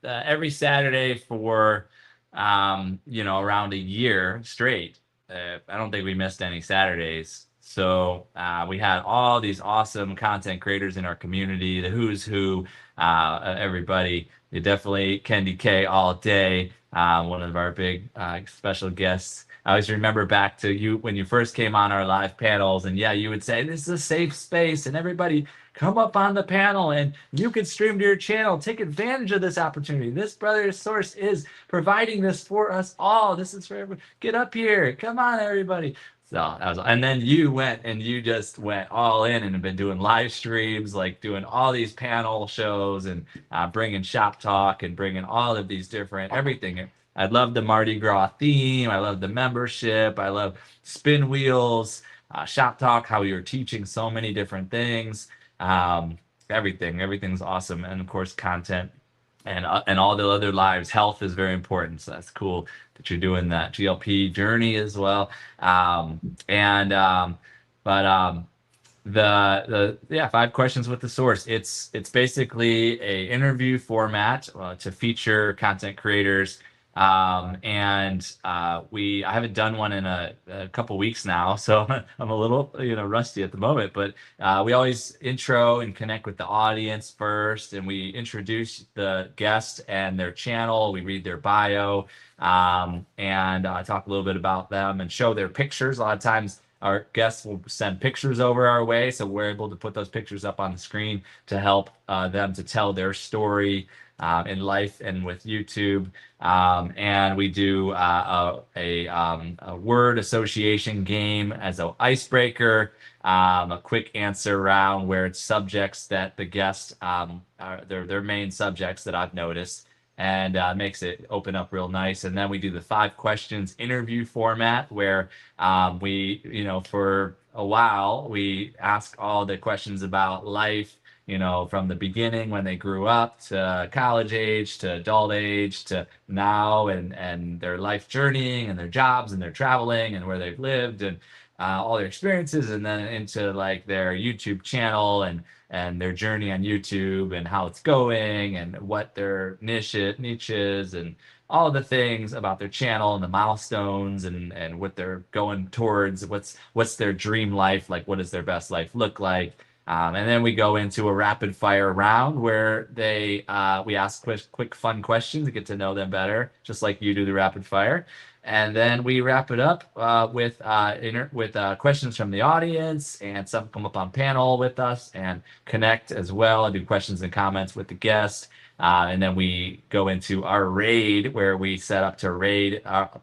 every Saturday for around a year straight. I don't think we missed any Saturdays. So we had all these awesome content creators in our community, the who's who, everybody. Definitely KendyK all day, one of our big special guests. I always remember back to you when you first came on our live panels, and yeah, you would say, this is a safe space, and everybody come up on the panel and you can stream to your channel. Take advantage of this opportunity. This brother Source is providing this for us all. This is for everybody. Get up here. Come on, everybody. So that was, and then you just went all in and have been doing live streams, like doing all these panel shows and bringing Shop Talk and bringing all of these different everything. I love the Mardi Gras theme. I love the membership. I love Spinwheels, Shop Talk, how you're teaching so many different things. Everything's awesome. And of course, content and all the other lives. Health is very important. So that's cool that you're doing that GLP journey as well. The 5 questions with the Source. It's basically a interview format to feature content creators. I haven't done one in a couple weeks now, so I'm a little rusty at the moment, but we always intro and connect with the audience first, and we introduce the guest and their channel. We read their bio and talk a little bit about them and show their pictures. A lot of times our guests will send pictures over our way, so we're able to put those pictures up on the screen to help them to tell their story. in life and with YouTube. And we do a word association game as an icebreaker, a quick answer round where it's subjects that the guests are their main subjects that I've noticed, and makes it open up real nice. And then we do the 5 questions interview format where we, for a while, we ask all the questions about life, from the beginning when they grew up to college age to adult age to now, and their life journeying and their jobs and their traveling and where they've lived and all their experiences, and then into like their YouTube channel and their journey on YouTube and how it's going and what their niche is and all the things about their channel and the milestones and what they're going towards, what's their dream life, like what does their best life look like. And then we go into a rapid fire round where we ask quick fun questions to get to know them better, just like you do the rapid fire. And then we wrap it up with questions from the audience, and some come up on panel with us and connect as well and do questions and comments with the guests. And then we go into our raid where we set up to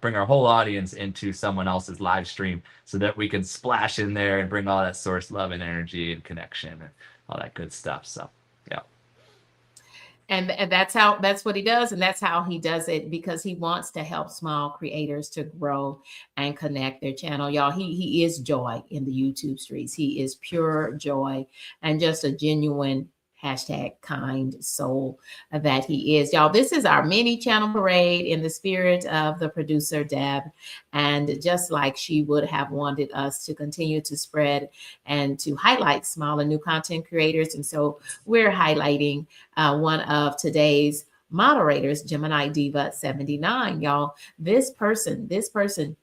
bring our whole audience into someone else's live stream so that we can splash in there and bring all that source love and energy and connection and all that good stuff. So, yeah. And that's what he does. And that's how he does it, because he wants to help small creators to grow and connect their channel. Y'all, he is joy in the YouTube streets. He is pure joy and just a genuine #kind soul that he is. Y'all, this is our mini channel parade in the spirit of the producer, Deb. And just like she would have wanted us to continue to spread and to highlight small and new content creators. And so we're highlighting one of today's moderators, Gemini Diva 79. Y'all, this person,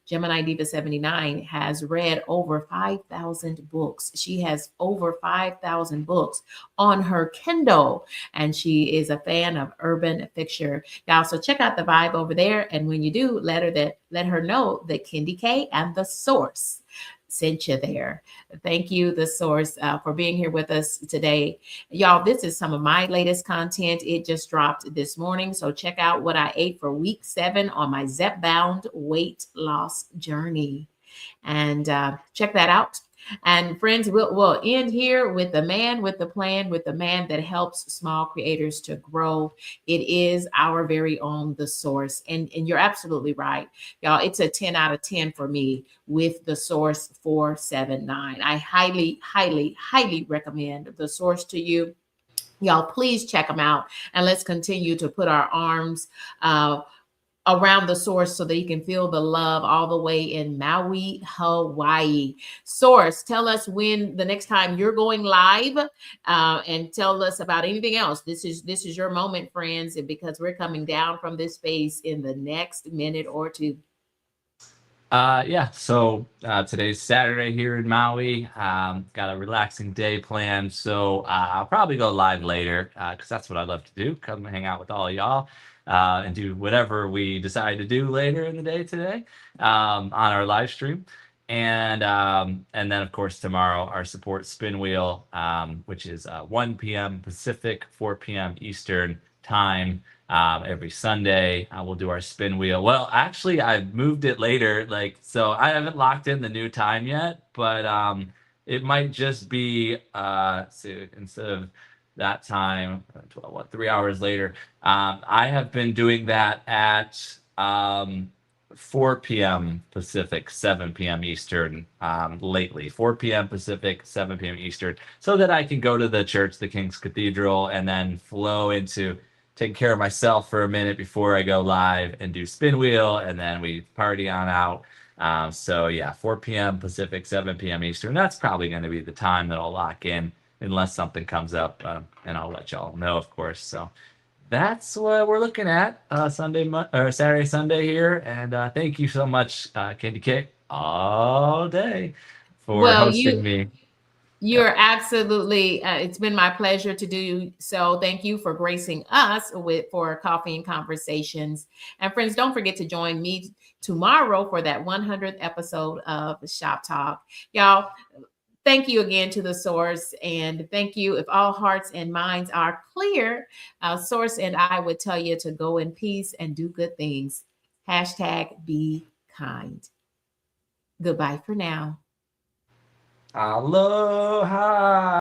Gemini Diva 79, has read over 5,000 books. She has over 5,000 books on her Kindle, and she is a fan of urban fiction. Y'all, so check out the vibe over there. And when you do, let her know that KendyK and The Source sent you there. Thank you, The Source, for being here with us today. Y'all, this is some of my latest content. It just dropped this morning. So check out what I ate for week 7 on my Zep-bound weight loss journey. And check that out. And friends, we'll end here with the man with the plan, with the man that helps small creators to grow. It is our very own The Source. And you're absolutely right, y'all. It's a 10 out of 10 for me with The Source 479. I highly, highly, highly recommend The Source to you. Y'all, please check them out. And let's continue to put our arms around The Source so that you can feel the love all the way in Maui, Hawaii. Source, tell us when the next time you're going live, and tell us about anything else. This is your moment, friends, because we're coming down from this space in the next minute or two. So today's Saturday here in Maui. Got a relaxing day planned, so I'll probably go live later because that's what I love to do. Come hang out with all of y'all and do whatever we decide to do later in the day today on our live stream. And then, of course, tomorrow, our support Spinwheel, which is 1 p.m. Pacific, 4 p.m. Eastern time. Every Sunday, we'll do our Spinwheel. Well, actually, I've moved it later. So I haven't locked in the new time yet, but it might just be so instead of that time, 3 hours later. I have been doing that at 4 p.m. Pacific, 7 p.m. Eastern lately. 4 p.m. Pacific, 7 p.m. Eastern, so that I can go to the church, the King's Cathedral, and then flow into taking care of myself for a minute before I go live and do Spinwheel, and then we party on out. 4 p.m. Pacific, 7 p.m. Eastern. That's probably going to be the time that I'll lock in, unless something comes up, and I'll let y'all know, of course. So that's what we're looking at Saturday, Sunday here. And thank you so much, KendyK, all day for hosting me. You're absolutely, it's been my pleasure to do so. Thank you for gracing us for Coffee and Conversations. And friends, don't forget to join me tomorrow for that 100th episode of Shop Talk. Y'all, Thank you again to the source. And thank you. If all hearts and minds are clear, source and I would tell you to go in peace and do good things. Hashtag be kind. Goodbye for now. Aloha.